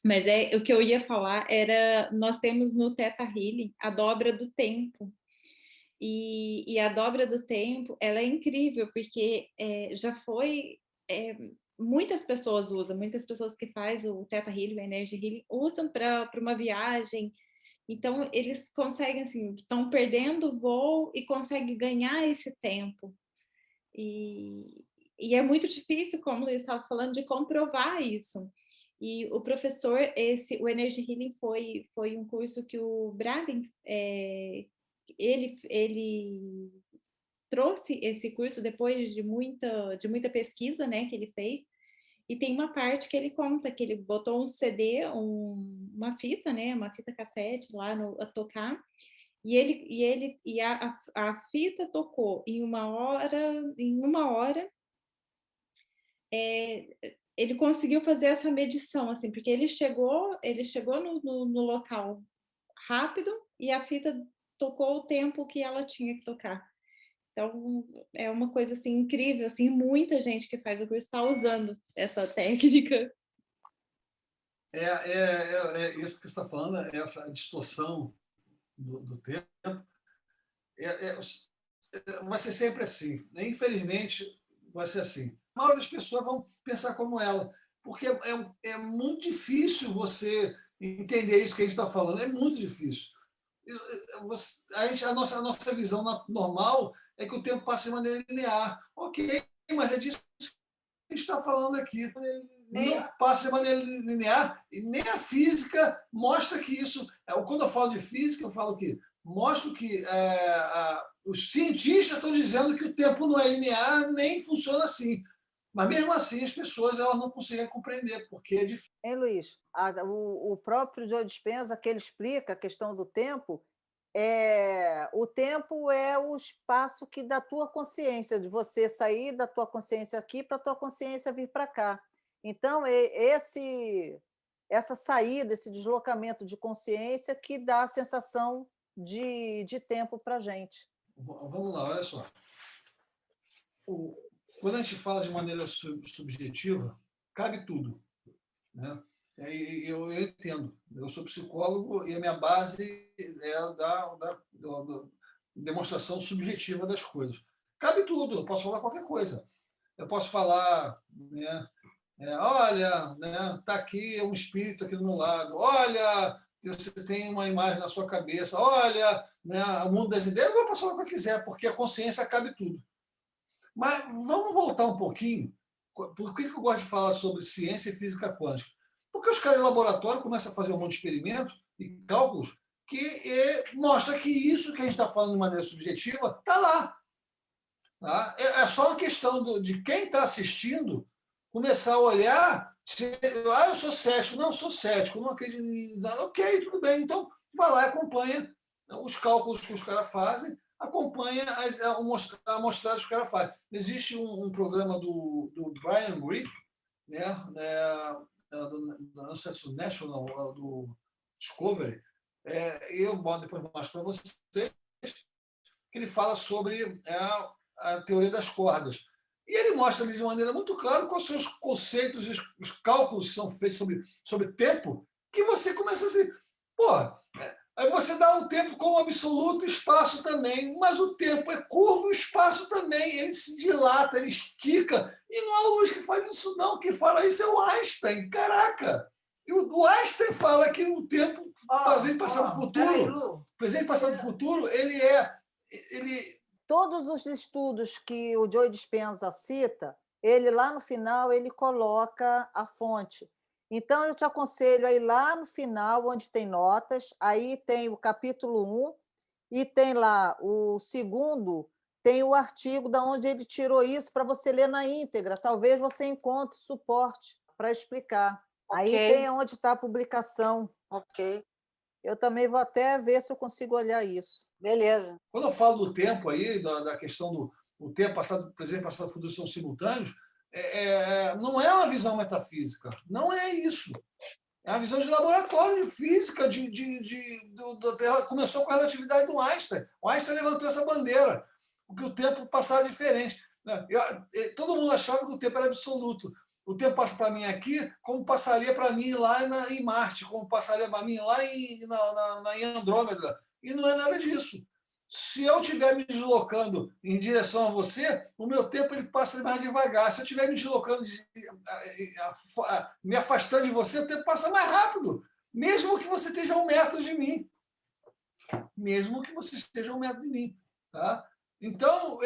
Mas o que eu ia falar era, nós temos no Theta Healing a dobra do tempo. E a dobra do tempo, ela é incrível, porque já foi... muitas pessoas usam, muitas pessoas que fazem o Theta Healing, o Energy Healing, usam para uma viagem. Então, eles conseguem, assim, estão perdendo o voo e conseguem ganhar esse tempo. E é muito difícil, como eu estava falando, de comprovar isso. E o professor, o Energy Healing foi um curso que o Braden, ele trouxe esse curso depois de muita pesquisa, né, que ele fez. E tem uma parte que ele conta que ele botou um CD, uma fita, né, uma fita cassete lá a tocar, e a fita tocou em uma hora, ele conseguiu fazer essa medição, assim, porque ele chegou no local rápido e a fita tocou o tempo que ela tinha que tocar. Então, é uma coisa assim incrível, assim, muita gente que faz o curso está usando essa técnica. Isso que você está falando, essa distorção do tempo, vai ser sempre assim. Infelizmente, vai ser assim. A maioria das pessoas vão pensar como ela, porque é muito difícil você entender isso que a gente está falando, é muito difícil. A nossa visão normal é que o tempo passa de maneira linear. Ok, mas é disso que a gente está falando aqui. Não passa de maneira linear e nem a física mostra que isso... Quando eu falo de física, eu falo que mostro que os cientistas estão dizendo que o tempo não é linear, nem funciona assim. Mas, mesmo assim, as pessoas elas não conseguem compreender, porque é difícil. Hein, Luiz? O próprio Joe Dispenza, que ele explica a questão do tempo, o tempo é o espaço que da tua consciência, de você sair da tua consciência aqui para a tua consciência vir para cá. Então, essa saída, esse deslocamento de consciência que dá a sensação de tempo para a gente. Vamos lá, olha só. Quando a gente fala de maneira subjetiva, cabe tudo, né? Eu entendo. Eu sou psicólogo e a minha base é da demonstração subjetiva das coisas. Cabe tudo, eu posso falar qualquer coisa. Eu posso falar, né, olha, né, tá aqui um espírito aqui do meu lado. Olha, você tem uma imagem na sua cabeça. Olha, né, o mundo das ideias. Eu posso falar o que eu quiser, porque a consciência cabe tudo. Mas vamos voltar um pouquinho. Por que eu gosto de falar sobre ciência e física quântica? Porque os caras em laboratório começam a fazer um monte de experimentos e cálculos que mostra que isso que a gente está falando de maneira subjetiva está lá. Tá? É só uma questão de quem está assistindo começar a olhar. Eu sou cético. Não, eu sou cético. Não acredito. Ok, tudo bem. Então, vai lá e acompanha os cálculos que os caras fazem, acompanha a amostragem que os caras fazem. Existe um programa do Brian Greene, né, do National, do Discovery, eu boto depois mais para vocês, que ele fala sobre a teoria das cordas. E ele mostra ali de maneira muito clara quais são os conceitos, os cálculos que são feitos sobre tempo, que você começa a dizer, aí você dá um tempo como absoluto, espaço também, mas o tempo é curvo, o espaço também, ele se dilata, ele estica, e não é o Luz que faz isso não, quem fala isso é o Einstein, caraca! E o Einstein fala que o tempo, presente, passado, futuro, presente, passado, futuro, Todos os estudos que o Joe Dispenza cita, ele lá no final ele coloca a fonte. Então, eu te aconselho a ir lá no final, onde tem notas, aí tem o capítulo 1, e tem lá o segundo, tem o artigo de onde ele tirou isso, para você ler na íntegra. Talvez você encontre suporte para explicar. Okay. Aí tem onde está a publicação. Ok. Eu também vou até ver se eu consigo olhar isso. Beleza. Quando eu falo do tempo aí, da questão do tempo passado, presente, passado, futuro são simultâneos, não é uma visão metafísica, não é isso. É uma visão de laboratório, de física, começou com a relatividade do Einstein. O Einstein levantou essa bandeira, porque o tempo passava diferente. Todo mundo achava que o tempo era absoluto. O tempo passa para mim aqui, como passaria para mim lá em Marte, como passaria para mim lá em Andrômeda. E não é nada disso. Se eu estiver me deslocando em direção a você, o meu tempo ele passa mais devagar. Se eu estiver me deslocando, me afastando de você, o tempo passa mais rápido, mesmo que você esteja a 1 metro de mim. Mesmo que você esteja a 1 metro de mim. Tá? Então,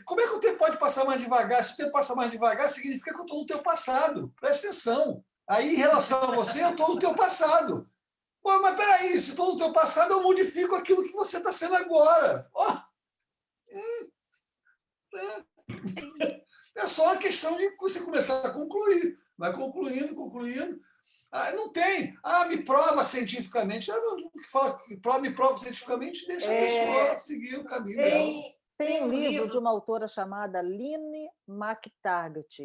como é que o tempo pode passar mais devagar? Se o tempo passa mais devagar, significa que eu estou no teu passado. Presta atenção. Aí, em relação a você, eu estou no teu passado. Pô, mas peraí, se estou no teu passado, eu modifico aquilo que você está sendo agora. Oh, é só uma questão de você começar a concluir. Vai concluindo, concluindo. Ah, não tem. Ah, me prova cientificamente. Ah, não, que fala, me prova cientificamente, deixa a pessoa seguir o caminho dela. Tem um livro de uma autora chamada Lynne McTaggart.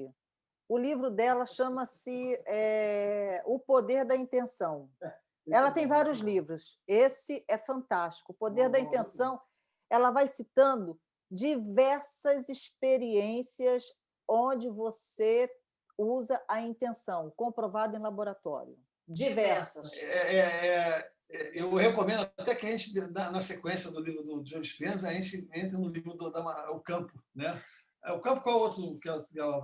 O livro dela chama-se O Poder da Intenção. Ela tem vários livros. Esse é fantástico. O Poder da Intenção. Ela vai citando diversas experiências onde você usa a intenção, comprovado em laboratório. Diversas. Eu recomendo até que a gente, na sequência do livro do Joe Dispenza, a gente entre no livro O Campo, né? O Campo, qual outro que ela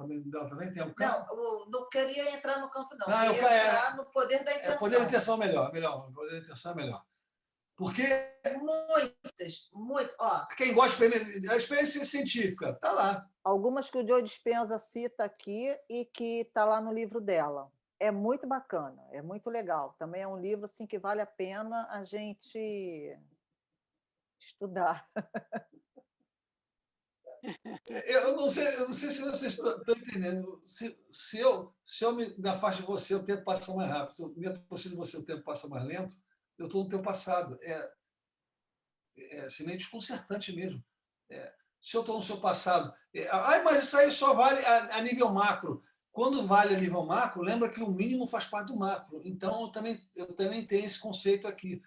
também tem? O Campo? Não queria entrar no campo, não. Eu queria entrar no Poder da Intenção. O Poder da Intenção é melhor. O Poder da Intenção é melhor. Porque... Muitas. Ó. Quem gosta de a experiência científica, está lá. Algumas que o Joe Dispenza cita aqui e que está lá no livro dela. É muito bacana, é muito legal. Também é um livro assim, que vale a pena a gente estudar. Eu não sei se vocês estão entendendo. Se eu me afasto de você, o tempo passa mais rápido. Se eu me aproximo de você, o tempo passa mais lento. Eu estou no teu passado. Assim, meio desconcertante mesmo. Se eu estou no seu passado... mas isso aí só vale a nível macro. Quando vale a nível macro, lembra que o mínimo faz parte do macro. Então, eu também tenho esse conceito aqui,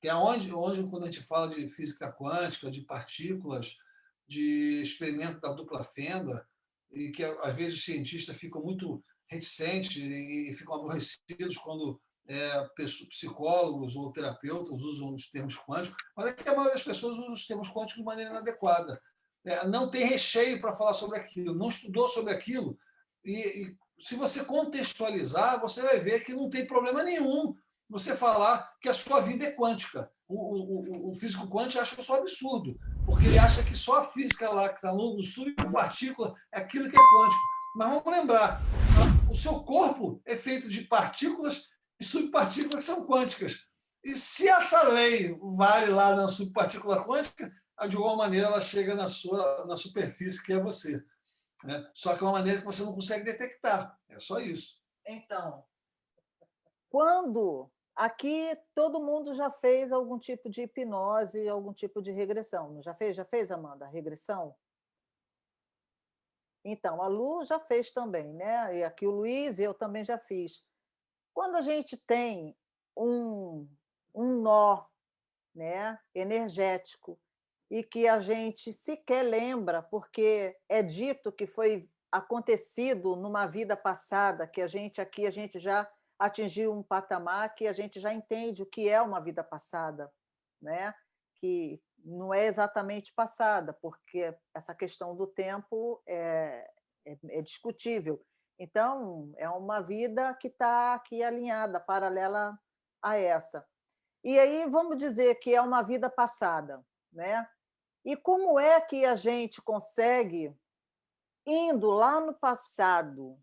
que é onde quando a gente fala de física quântica, de partículas, de experimento da dupla fenda, e que às vezes os cientistas ficam muito reticentes e ficam aborrecidos quando psicólogos ou terapeutas usam os termos quânticos, mas é que a maioria das pessoas usa os termos quânticos de maneira inadequada. Não tem recheio para falar sobre aquilo, não estudou sobre aquilo, e se você contextualizar, você vai ver que não tem problema nenhum você falar que a sua vida é quântica. O físico quântico acha isso um absurdo, porque ele acha que só a física lá que está no subpartícula é aquilo que é quântico. Mas vamos lembrar, o seu corpo é feito de partículas e subpartículas que são quânticas. E se essa lei vale lá na subpartícula quântica, de alguma maneira ela chega na superfície que é você. Né? Só que é uma maneira que você não consegue detectar. É só isso. Então, quando aqui todo mundo já fez algum tipo de hipnose, algum tipo de regressão, não já fez? Já fez, Amanda, regressão? Então, a Lu já fez também, né? E aqui o Luiz, eu também já fiz. Quando a gente tem um nó, né, energético, e que a gente sequer lembra, porque é dito que foi acontecido numa vida passada, que a gente já atingiu um patamar que a gente já entende o que é uma vida passada, né? Que não é exatamente passada, porque essa questão do tempo é discutível. Então, é uma vida que está aqui alinhada, paralela a essa. E aí, vamos dizer que é uma vida passada, né? E como é que a gente consegue, indo lá no passado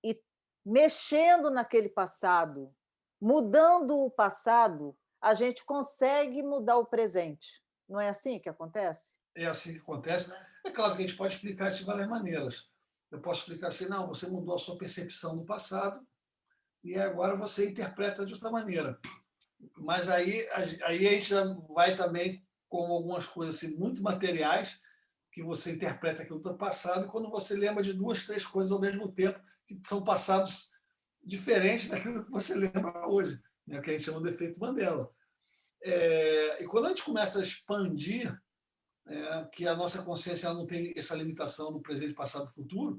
e mexendo naquele passado, mudando o passado, a gente consegue mudar o presente? Não é assim que acontece? É assim que acontece. É claro que a gente pode explicar isso de várias maneiras. Eu posso explicar assim, não, você mudou a sua percepção do passado e agora você interpreta de outra maneira. Mas aí a gente vai também com algumas coisas assim, muito materiais, que você interpreta aquilo do passado, e quando você lembra de 2, 3 coisas ao mesmo tempo, que são passados diferentes daquilo que você lembra hoje, né? Que a gente chama de efeito Mandela. E quando a gente começa a expandir, que a nossa consciência ela não tem essa limitação do presente, passado e futuro,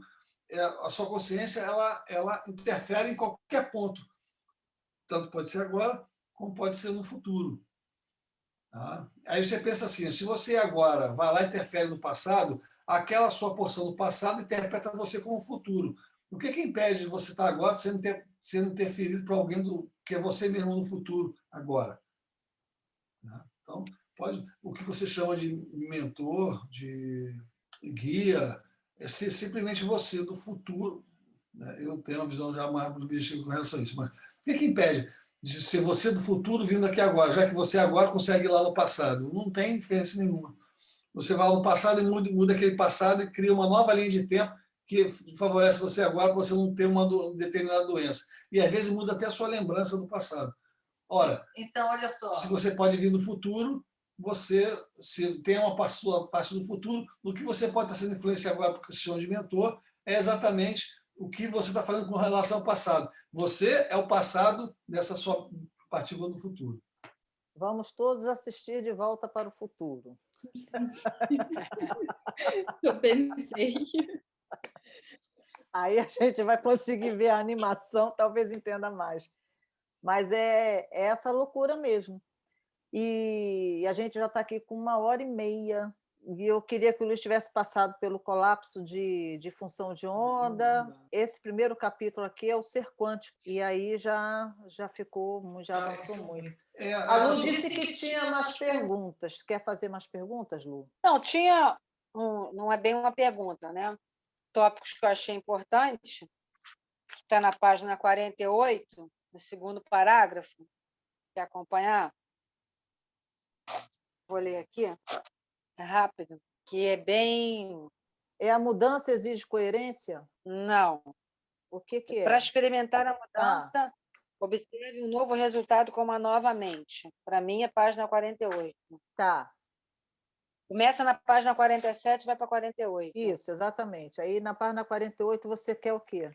a sua consciência ela interfere em qualquer ponto. Tanto pode ser agora, como pode ser no futuro. Tá? Aí você pensa assim, se você agora vai lá e interfere no passado, aquela sua porção do passado interpreta você como futuro. O que impede de você estar agora sendo interferido por alguém que é você mesmo no futuro, agora? Então, o que você chama de mentor, de guia, é ser simplesmente você do futuro, né? Eu tenho uma visão já mais objetiva com relação a isso. Mas o que impede de ser você do futuro vindo aqui agora, já que você agora consegue ir lá no passado? Não tem diferença nenhuma. Você vai lá no passado e muda aquele passado e cria uma nova linha de tempo que favorece você agora para você não ter uma determinada doença. E às vezes muda até a sua lembrança do passado. Ora, então, olha só. Se você pode vir do futuro, você se tem uma parte do futuro, no que você pode estar sendo influenciado agora por questão de mentor, é exatamente o que você está fazendo com relação ao passado. Você é o passado dessa sua partícula do futuro. Vamos todos assistir De Volta para o Futuro. Eu pensei. Aí a gente vai conseguir ver a animação, talvez entenda mais. Mas é essa loucura mesmo. E a gente já está aqui com 1h30, e eu queria que o Luiz tivesse passado pelo colapso de função de onda. Esse primeiro capítulo aqui é o ser quântico, e aí já ficou, já avançou muito. A Lu disse que tinha mais perguntas. Quer fazer mais perguntas, Lu? Não, tinha, não é bem uma pergunta, né? Tópicos que eu achei importante, que está na página 48, no segundo parágrafo. Quer acompanhar? Vou ler aqui, é rápido, que é bem... É a mudança exige coerência? Não. O que é? Para experimentar a mudança, observe um novo resultado com uma nova mente. Para mim, é página 48. Tá. Começa na página 47 e vai para 48. Isso, exatamente. Aí, na página 48, você quer o quê?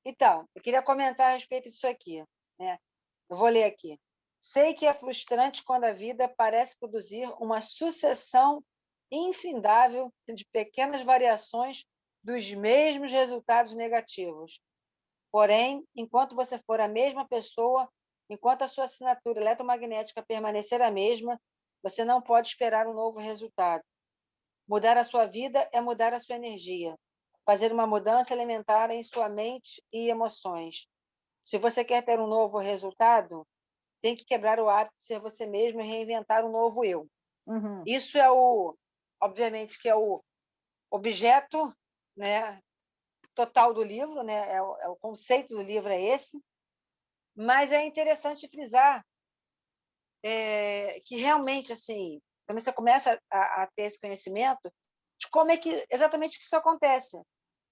Então, eu queria comentar a respeito disso aqui, né? Eu vou ler aqui. Sei que é frustrante quando a vida parece produzir uma sucessão infindável de pequenas variações dos mesmos resultados negativos. Porém, enquanto você for a mesma pessoa, enquanto a sua assinatura eletromagnética permanecer a mesma, você não pode esperar um novo resultado. Mudar a sua vida é mudar a sua energia. Fazer uma mudança elementar em sua mente e emoções. Se você quer ter um novo resultado, tem que quebrar o hábito de ser você mesmo e reinventar um novo eu. Uhum. Isso obviamente, que é o objeto, né, total do livro, né? O conceito do livro é esse. Mas é interessante frisar que realmente, assim, quando você começa a ter esse conhecimento de como é que exatamente que isso acontece.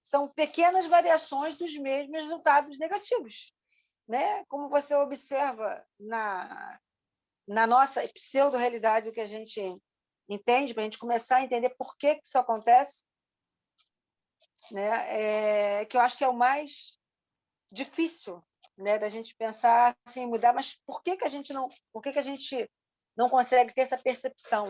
São pequenas variações dos mesmos resultados negativos, né? Como você observa na nossa pseudo-realidade, o que a gente entende, para a gente começar a entender por que isso acontece, né? Que eu acho que é o mais difícil, né, da gente pensar assim, mudar, mas por que a gente não consegue ter essa percepção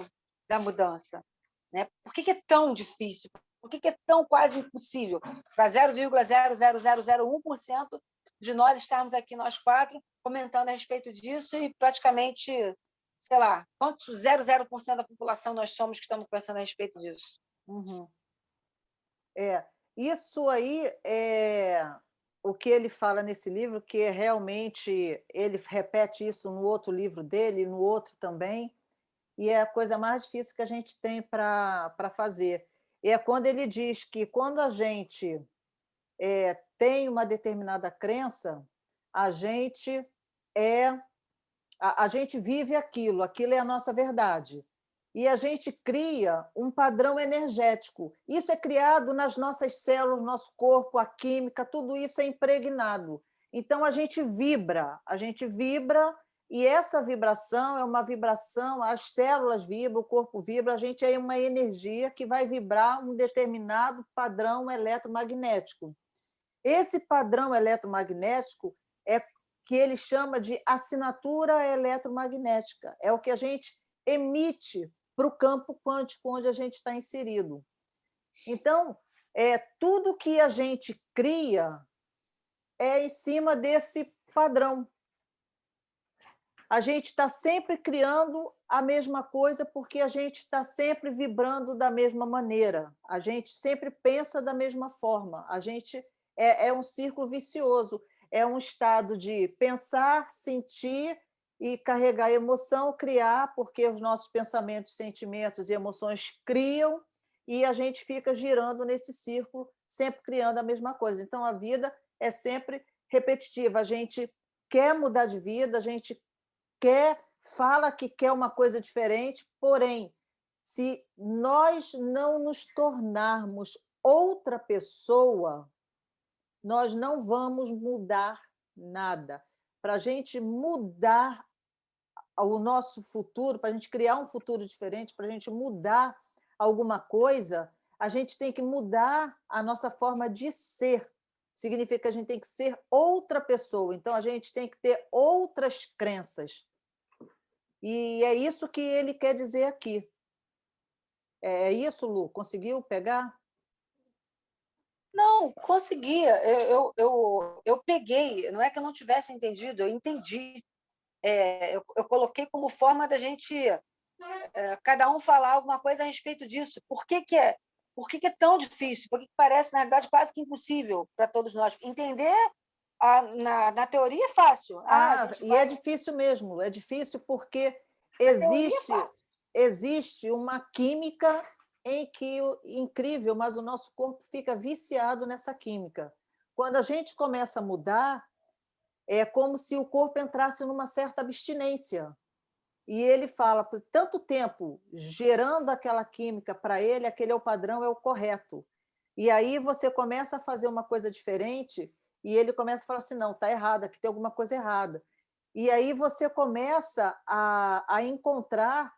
da mudança, né? Por que é tão difícil? Por que é tão quase impossível para 0,00001% de nós estarmos aqui, nós quatro, comentando a respeito disso e praticamente, sei lá, quantos 0,0% da população nós somos que estamos pensando a respeito disso? Uhum. Isso aí é o que ele fala nesse livro, que é realmente, ele repete isso no outro livro dele, no outro também, e é a coisa mais difícil que a gente tem para fazer. E é quando ele diz que quando a gente tem uma determinada crença, a gente a gente vive aquilo é a nossa verdade. E a gente cria um padrão energético. Isso é criado nas nossas células, no nosso corpo, a química, tudo isso é impregnado. Então a gente vibra e essa vibração é uma vibração, as células vibram, o corpo vibra, a gente é uma energia que vai vibrar um determinado padrão eletromagnético. Esse padrão eletromagnético é que ele chama de assinatura eletromagnética, é o que a gente emite para o campo quântico onde a gente está inserido. Então, tudo que a gente cria é em cima desse padrão. A gente está sempre criando a mesma coisa porque a gente está sempre vibrando da mesma maneira. A gente sempre pensa da mesma forma. A gente é um círculo vicioso. É um estado de pensar, sentir e carregar emoção, criar, porque os nossos pensamentos, sentimentos e emoções criam, e a gente fica girando nesse círculo, sempre criando a mesma coisa. Então, a vida é sempre repetitiva. A gente quer mudar de vida, a gente fala que quer uma coisa diferente, porém, se nós não nos tornarmos outra pessoa, nós não vamos mudar nada. Para a gente mudar o nosso futuro, para a gente criar um futuro diferente, para a gente mudar alguma coisa, a gente tem que mudar a nossa forma de ser. Significa que a gente tem que ser outra pessoa. Então, a gente tem que ter outras crenças. E é isso que ele quer dizer aqui. É isso, Lu? Conseguiu pegar? Não, conseguia. Eu peguei, não é que eu não tivesse entendido, eu entendi. Eu coloquei como forma da gente, cada um falar alguma coisa a respeito disso. Por que é tão difícil? Por que parece, na verdade, quase que impossível para todos nós? Entender na teoria é fácil. É difícil mesmo. É difícil porque existe uma química incrível, mas o nosso corpo fica viciado nessa química. Quando a gente começa a mudar, é como se o corpo entrasse numa certa abstinência. E ele fala, por tanto tempo gerando aquela química para ele, aquele é o padrão, é o correto. E aí você começa a fazer uma coisa diferente e ele começa a falar assim, não, está errado, aqui tem alguma coisa errada. E aí você começa a encontrar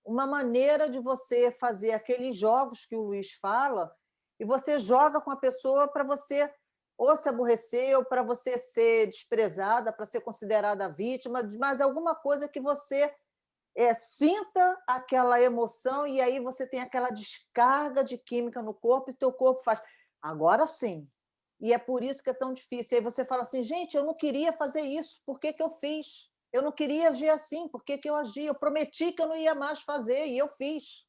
uma maneira de você fazer aqueles jogos que o Luiz fala, e você joga com a pessoa para você ou se aborrecer, ou para você ser desprezada, para ser considerada vítima, mas alguma coisa que você sinta aquela emoção, e aí você tem aquela descarga de química no corpo, e o teu corpo faz, agora sim. E é por isso que é tão difícil. E aí você fala assim, gente, eu não queria fazer isso, por que eu fiz? Eu não queria agir assim, por que eu agi? Eu prometi que eu não ia mais fazer, e eu fiz.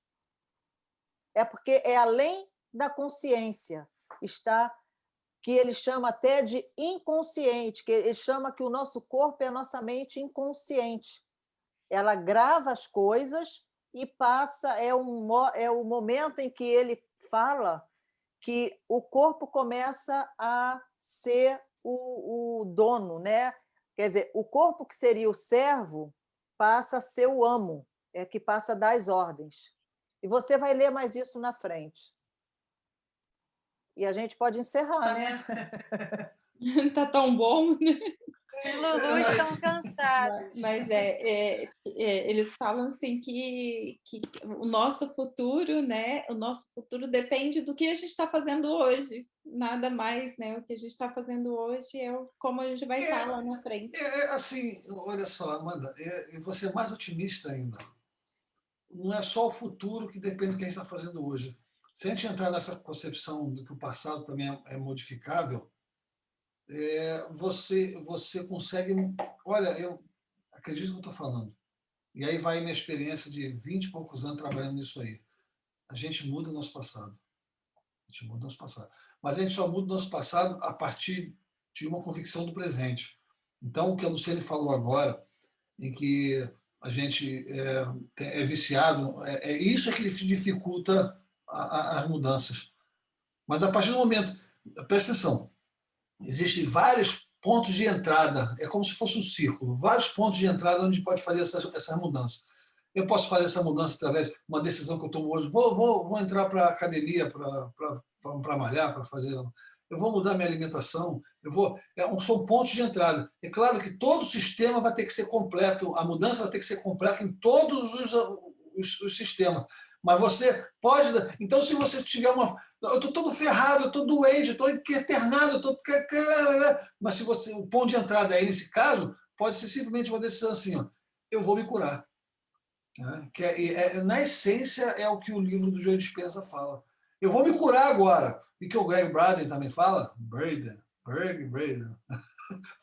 É porque é além da consciência, está que ele chama até de inconsciente, que ele chama que o nosso corpo é a nossa mente inconsciente. Ela grava as coisas e passa, é o momento em que ele fala que o corpo começa a ser o dono, né? Quer dizer, o corpo que seria o servo passa a ser o amo, é que passa a dar as ordens. E você vai ler mais isso na frente. E a gente pode encerrar, né? Tá tão bom, né? Os Lulus estão cansados. Mas eles falam assim que o nosso futuro, né? O nosso futuro depende do que a gente está fazendo hoje. Nada mais, né? O que a gente está fazendo hoje é como a gente vai estar lá na frente. Assim, olha só, Amanda, eu vou ser mais otimista ainda. Não é só o futuro que depende do que a gente está fazendo hoje. Se a gente entrar nessa concepção de que o passado também é modificável, você consegue... Olha, eu acredito no que eu estou falando. E aí vai minha experiência de 20 e poucos anos trabalhando nisso aí. A gente muda o nosso passado. A gente muda o nosso passado. Mas a gente só muda o nosso passado a partir de uma convicção do presente. Então, o que a Luciane falou agora, em que a gente é viciado, isso que dificulta as mudanças. Mas a partir do momento... Presta atenção. Existem vários pontos de entrada, é como se fosse um círculo, vários pontos de entrada onde pode fazer essa mudança. Eu posso fazer essa mudança através de uma decisão que eu tomo hoje. Vou entrar para a academia para malhar, para fazer... Eu vou mudar minha alimentação. São pontos de entrada. É claro que todo o sistema vai ter que ser completo, a mudança vai ter que ser completa em todos os sistemas. Mas você pode... Então, se você tiver uma... Eu estou todo ferrado, eu estou doente, eu estou internado, mas se o ponto de entrada aí, nesse caso, pode ser simplesmente uma decisão assim, ó, eu vou me curar. Na essência, é o que o livro do Joe Dispenza fala. Eu vou me curar agora. E que o Greg Braden também fala, Greg Braden,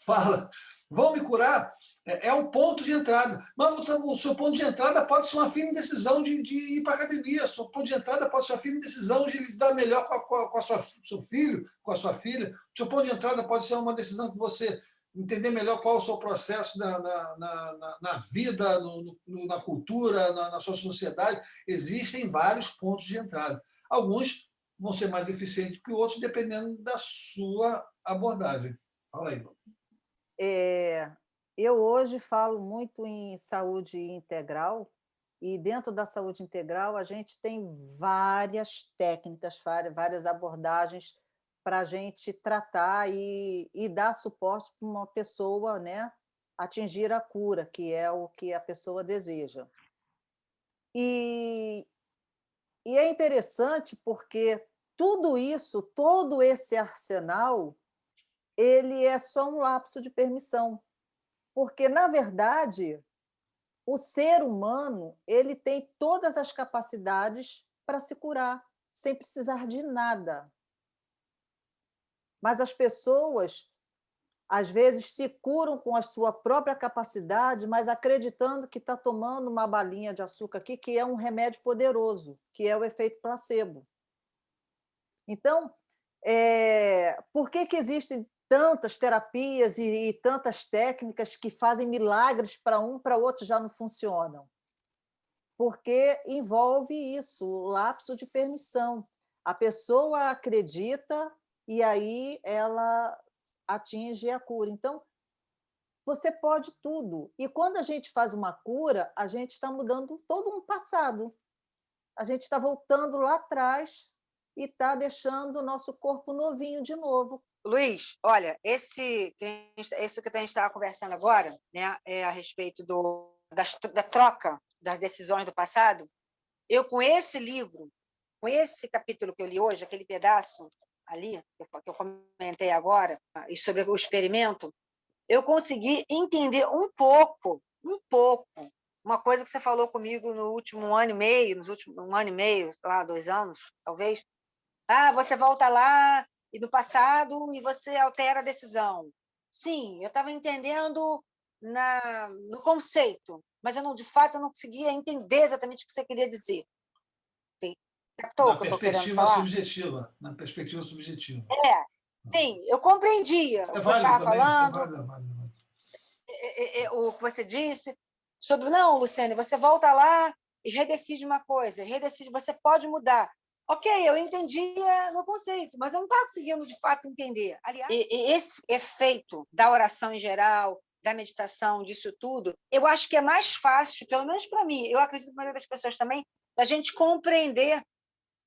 fala, vou me curar, é um ponto de entrada. Mas o seu ponto de entrada pode ser uma firme decisão de ir para a academia. O seu ponto de entrada pode ser uma firme decisão de lidar melhor com seu filho, com a sua filha. O seu ponto de entrada pode ser uma decisão que você entender melhor qual é o seu processo na vida, na cultura, na sua sociedade. Existem vários pontos de entrada. Alguns vão ser mais eficientes que outros, dependendo da sua abordagem. Fala aí. Eu hoje falo muito em saúde integral, e dentro da saúde integral a gente tem várias técnicas, várias abordagens para a gente tratar e dar suporte para uma pessoa, né, atingir a cura, que é o que a pessoa deseja. E, e é interessante porque tudo isso, todo esse arsenal, ele é só um lapso de permissão, porque, na verdade, o ser humano ele tem todas as capacidades para se curar, sem precisar de nada. Mas as pessoas, às vezes, se curam com a sua própria capacidade, mas acreditando que está tomando uma balinha de açúcar aqui, que é um remédio poderoso, que é o efeito placebo. Então, por que existem tantas terapias e tantas técnicas que fazem milagres para um, para outro já não funcionam? Porque envolve isso, o lapso de permissão. A pessoa acredita e aí ela atinge a cura. Então, você pode tudo. E quando a gente faz uma cura, a gente está mudando todo um passado. A gente está voltando lá atrás e está deixando o nosso corpo novinho de novo. Luiz, olha, isso que a gente estava conversando agora, né, é a respeito da troca das decisões do passado. Eu, com esse livro, com esse capítulo que eu li hoje, aquele pedaço ali, que eu comentei agora, e sobre o experimento, eu consegui entender um pouco, uma coisa que você falou comigo no último ano e meio, um ano e meio, sei lá, 2 anos, talvez. Ah, você volta lá e no passado e você altera a decisão. Sim, eu estava entendendo no conceito, mas de fato, eu não conseguia entender exatamente o que você queria dizer. Sim. Captou o que eu estou querendo falar? Na perspectiva subjetiva. Sim, eu compreendia o que você estava falando, É válido. o que você disse sobre, não, Luciane, você volta lá e redecide uma coisa, você pode mudar. Ok, eu entendia no conceito, mas eu não estava conseguindo, de fato, entender. Aliás, esse efeito da oração em geral, da meditação, disso tudo, eu acho que é mais fácil, pelo menos para mim, eu acredito que a maioria das pessoas também, da gente compreender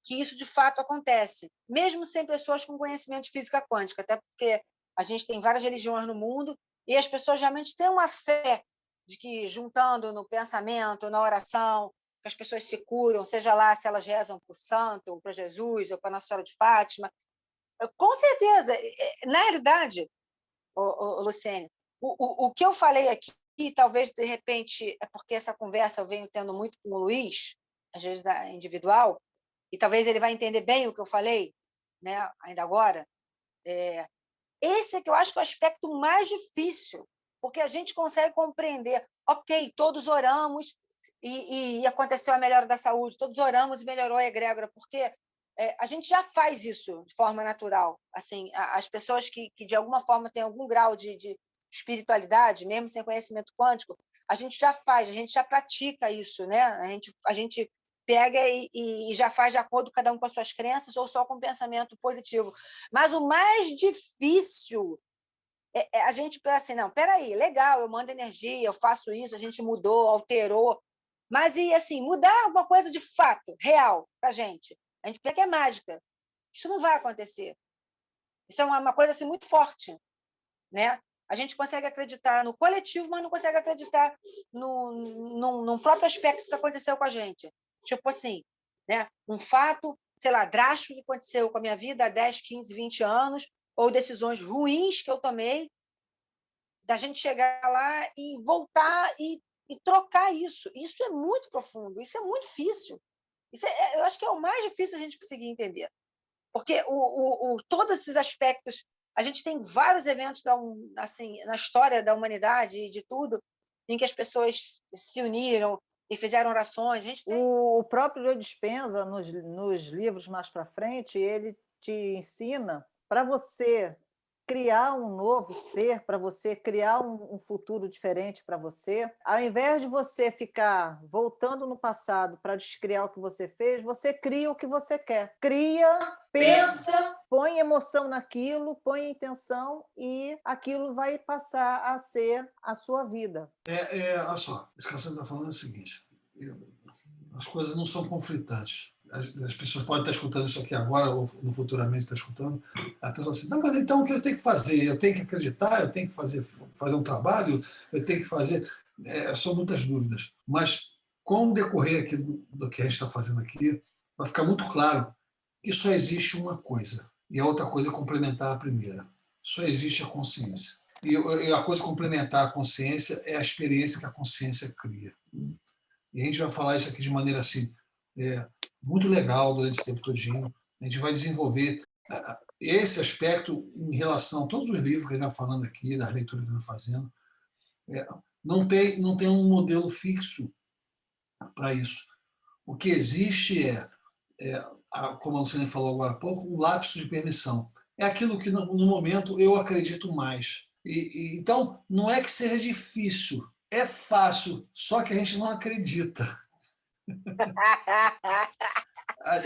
que isso, de fato, acontece, mesmo sem pessoas com conhecimento de física quântica, até porque a gente tem várias religiões no mundo e as pessoas realmente têm uma fé de que, juntando no pensamento, na oração, que as pessoas se curam, seja lá se elas rezam por santo, ou para Jesus, ou para Nossa Senhora de Fátima. Com certeza, na realidade, Luciene, o que eu falei aqui, talvez, de repente, é porque essa conversa eu venho tendo muito com o Luiz, às vezes individual, e talvez ele vai entender bem o que eu falei, né, ainda agora. Esse é que eu acho que é o aspecto mais difícil, porque a gente consegue compreender, ok, todos oramos e aconteceu a melhora da saúde, todos oramos e melhorou a egrégora, porque a gente já faz isso de forma natural. Assim, as pessoas que de alguma forma têm algum grau de espiritualidade, mesmo sem conhecimento quântico, a gente já faz, a gente já pratica isso, né? A gente pega e já faz de acordo cada um com as suas crenças ou só com pensamento positivo. Mas o mais difícil é a gente pensar assim, não, peraí, legal, eu mando energia, eu faço isso, a gente mudou, alterou, mas e assim, mudar alguma coisa de fato, real, para a gente pensa que é mágica. Isso não vai acontecer. Isso é uma coisa assim, muito forte, né? A gente consegue acreditar no coletivo, mas não consegue acreditar num próprio aspecto que aconteceu com a gente. Tipo assim, né? Um fato, sei lá, drástico que aconteceu com a minha vida há 10, 15, 20 anos, ou decisões ruins que eu tomei, da gente chegar lá e voltar e trocar isso. Isso é muito profundo, isso é muito difícil. Eu acho que é o mais difícil a gente conseguir entender. Porque todos esses aspectos, a gente tem vários eventos assim, na história da humanidade e de tudo, em que as pessoas se uniram e fizeram orações. A gente tem... O próprio Joe Dispenza, nos livros mais para frente, ele te ensina, para você criar um novo ser para você, criar um futuro diferente para você, ao invés de você ficar voltando no passado para descriar o que você fez, você cria o que você quer. Cria, pensa, põe emoção naquilo, põe intenção e aquilo vai passar a ser a sua vida. Olha só, isso que você está falando é o seguinte, as coisas não são conflitantes. As pessoas podem estar escutando isso aqui agora ou no futuramente estar escutando. A pessoa assim, não, mas então o que eu tenho que fazer? Eu tenho que acreditar? Eu tenho que fazer um trabalho? Eu tenho que fazer... são muitas dúvidas. Mas com o decorrer aqui do que a gente está fazendo aqui, vai ficar muito claro que só existe uma coisa. E a outra coisa é complementar a primeira. Só existe a consciência. E a coisa complementar a consciência é a experiência que a consciência cria. E a gente vai falar isso aqui de maneira assim, muito legal durante esse tempo todinho. A gente vai desenvolver esse aspecto em relação a todos os livros que a gente vai falando aqui, das leituras que a gente vai fazendo. Não tem um modelo fixo para isso. O que existe como a Luciane falou agora há pouco, um lapso de permissão. É aquilo que no momento eu acredito mais. Então, não é que seja difícil, é fácil, só que a gente não acredita.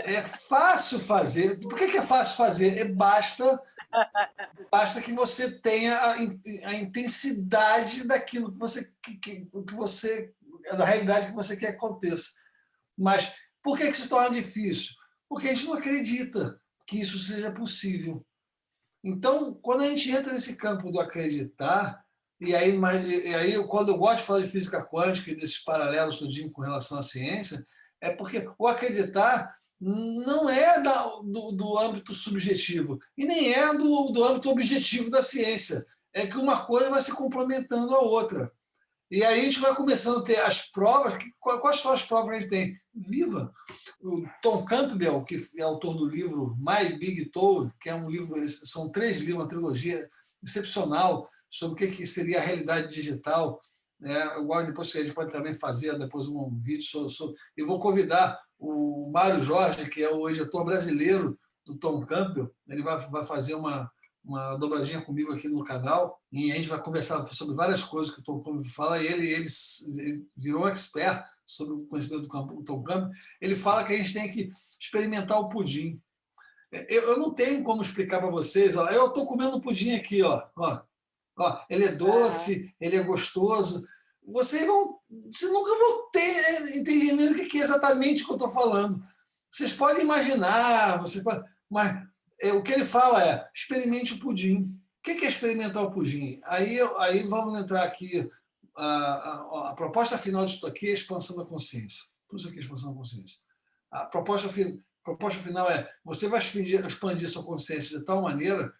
É fácil fazer. Por que é fácil fazer? Basta que você tenha a intensidade daquilo que você da realidade que você quer que aconteça. Mas por que isso se torna difícil? Porque a gente não acredita que isso seja possível. Então, quando a gente entra nesse campo do acreditar, e aí quando eu gosto de falar de física quântica e desses paralelos tudinho com relação à ciência, é porque o acreditar não é do âmbito subjetivo e nem é do âmbito objetivo da ciência. É que uma coisa vai se complementando à outra. E aí a gente vai começando a ter as provas. Quais são as provas que a gente tem? Viva! O Tom Campbell, que é autor do livro My Big Tour, que é um livro, são 3 livros, uma trilogia excepcional sobre o que seria a realidade digital. Agora, depois a gente pode também fazer depois um vídeo sobre. Eu vou convidar o Mário Jorge, que é o editor brasileiro do Tom Campbell. Ele vai fazer uma dobradinha comigo aqui no canal e a gente vai conversar sobre várias coisas que o Tom Campbell fala, e ele virou um expert sobre o conhecimento do Tom Campbell. Ele fala que a gente tem que experimentar o pudim. Eu não tenho como explicar para vocês. Eu estou comendo pudim aqui, ele é doce, ele é gostoso. Vocês nunca vão ter entendimento do que é exatamente o que eu estou falando. Vocês podem imaginar, mas o que ele fala é: experimente o pudim. O que é experimentar o pudim? Aí vamos entrar aqui. A proposta final disso aqui é a expansão da consciência. Tudo isso aqui é expansão da consciência. A proposta final é: você vai expandir sua consciência de tal maneira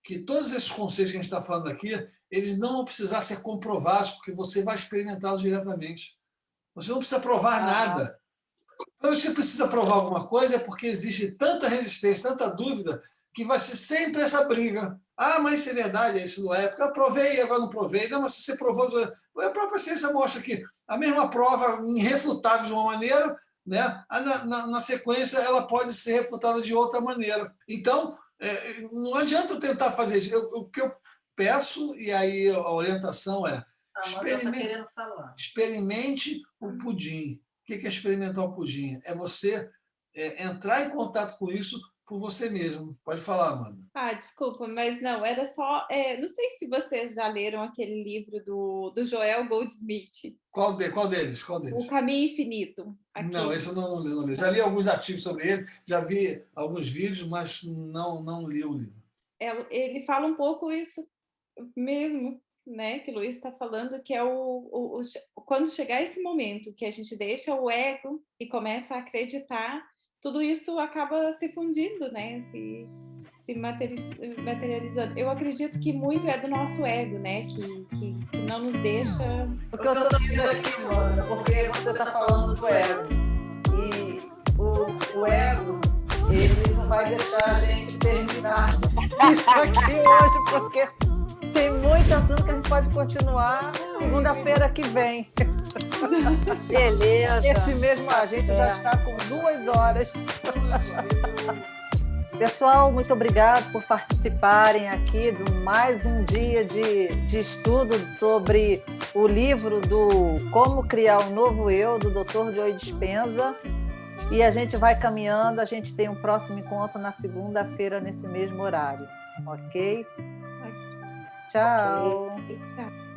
que todos esses conceitos que a gente está falando aqui, eles não vão precisar ser comprovados, porque você vai experimentá-los diretamente. Você não precisa provar nada. Quando você precisa provar alguma coisa, é porque existe tanta resistência, tanta dúvida, que vai ser sempre essa briga. Mas isso é verdade, isso não é. Porque eu provei e agora não provei. Não, mas se você provou... A própria ciência mostra que a mesma prova irrefutável de uma maneira, né, na sequência ela pode ser refutada de outra maneira. Então, não adianta tentar fazer isso. O que eu peço, e aí a orientação é: experimente o pudim. O que é experimentar o pudim? É você entrar em contato com isso por você mesmo. Pode falar, Amanda. Desculpa, mas não, era só... não sei se vocês já leram aquele livro do Joel Goldsmith. Qual deles? O Caminho Infinito. Aquele. Não, esse eu não li. Já li alguns artigos sobre ele, já vi alguns vídeos, mas não li o livro. Ele fala um pouco isso mesmo, né, que o Luiz está falando, que é quando chegar esse momento que a gente deixa o ego e começa a acreditar, tudo isso acaba se fundindo, né, se materializando. Eu acredito que muito é do nosso ego, né, que não nos deixa... Porque eu estou vendo aqui, Amanda, porque você está falando do ego. E o ego, ele não vai deixar a gente terminar isso aqui hoje, porque tem muito assunto que a gente pode continuar segunda-feira que vem. Beleza. Esse mesmo a gente já está com 2 horas. Pessoal, muito obrigado por participarem aqui de mais um dia de estudo sobre o livro do Como Criar um Novo Eu, do Dr. Joe Dispenza. E a gente vai caminhando, a gente tem um próximo encontro na segunda-feira, nesse mesmo horário. Ok? Tchau. Ok. Tchau.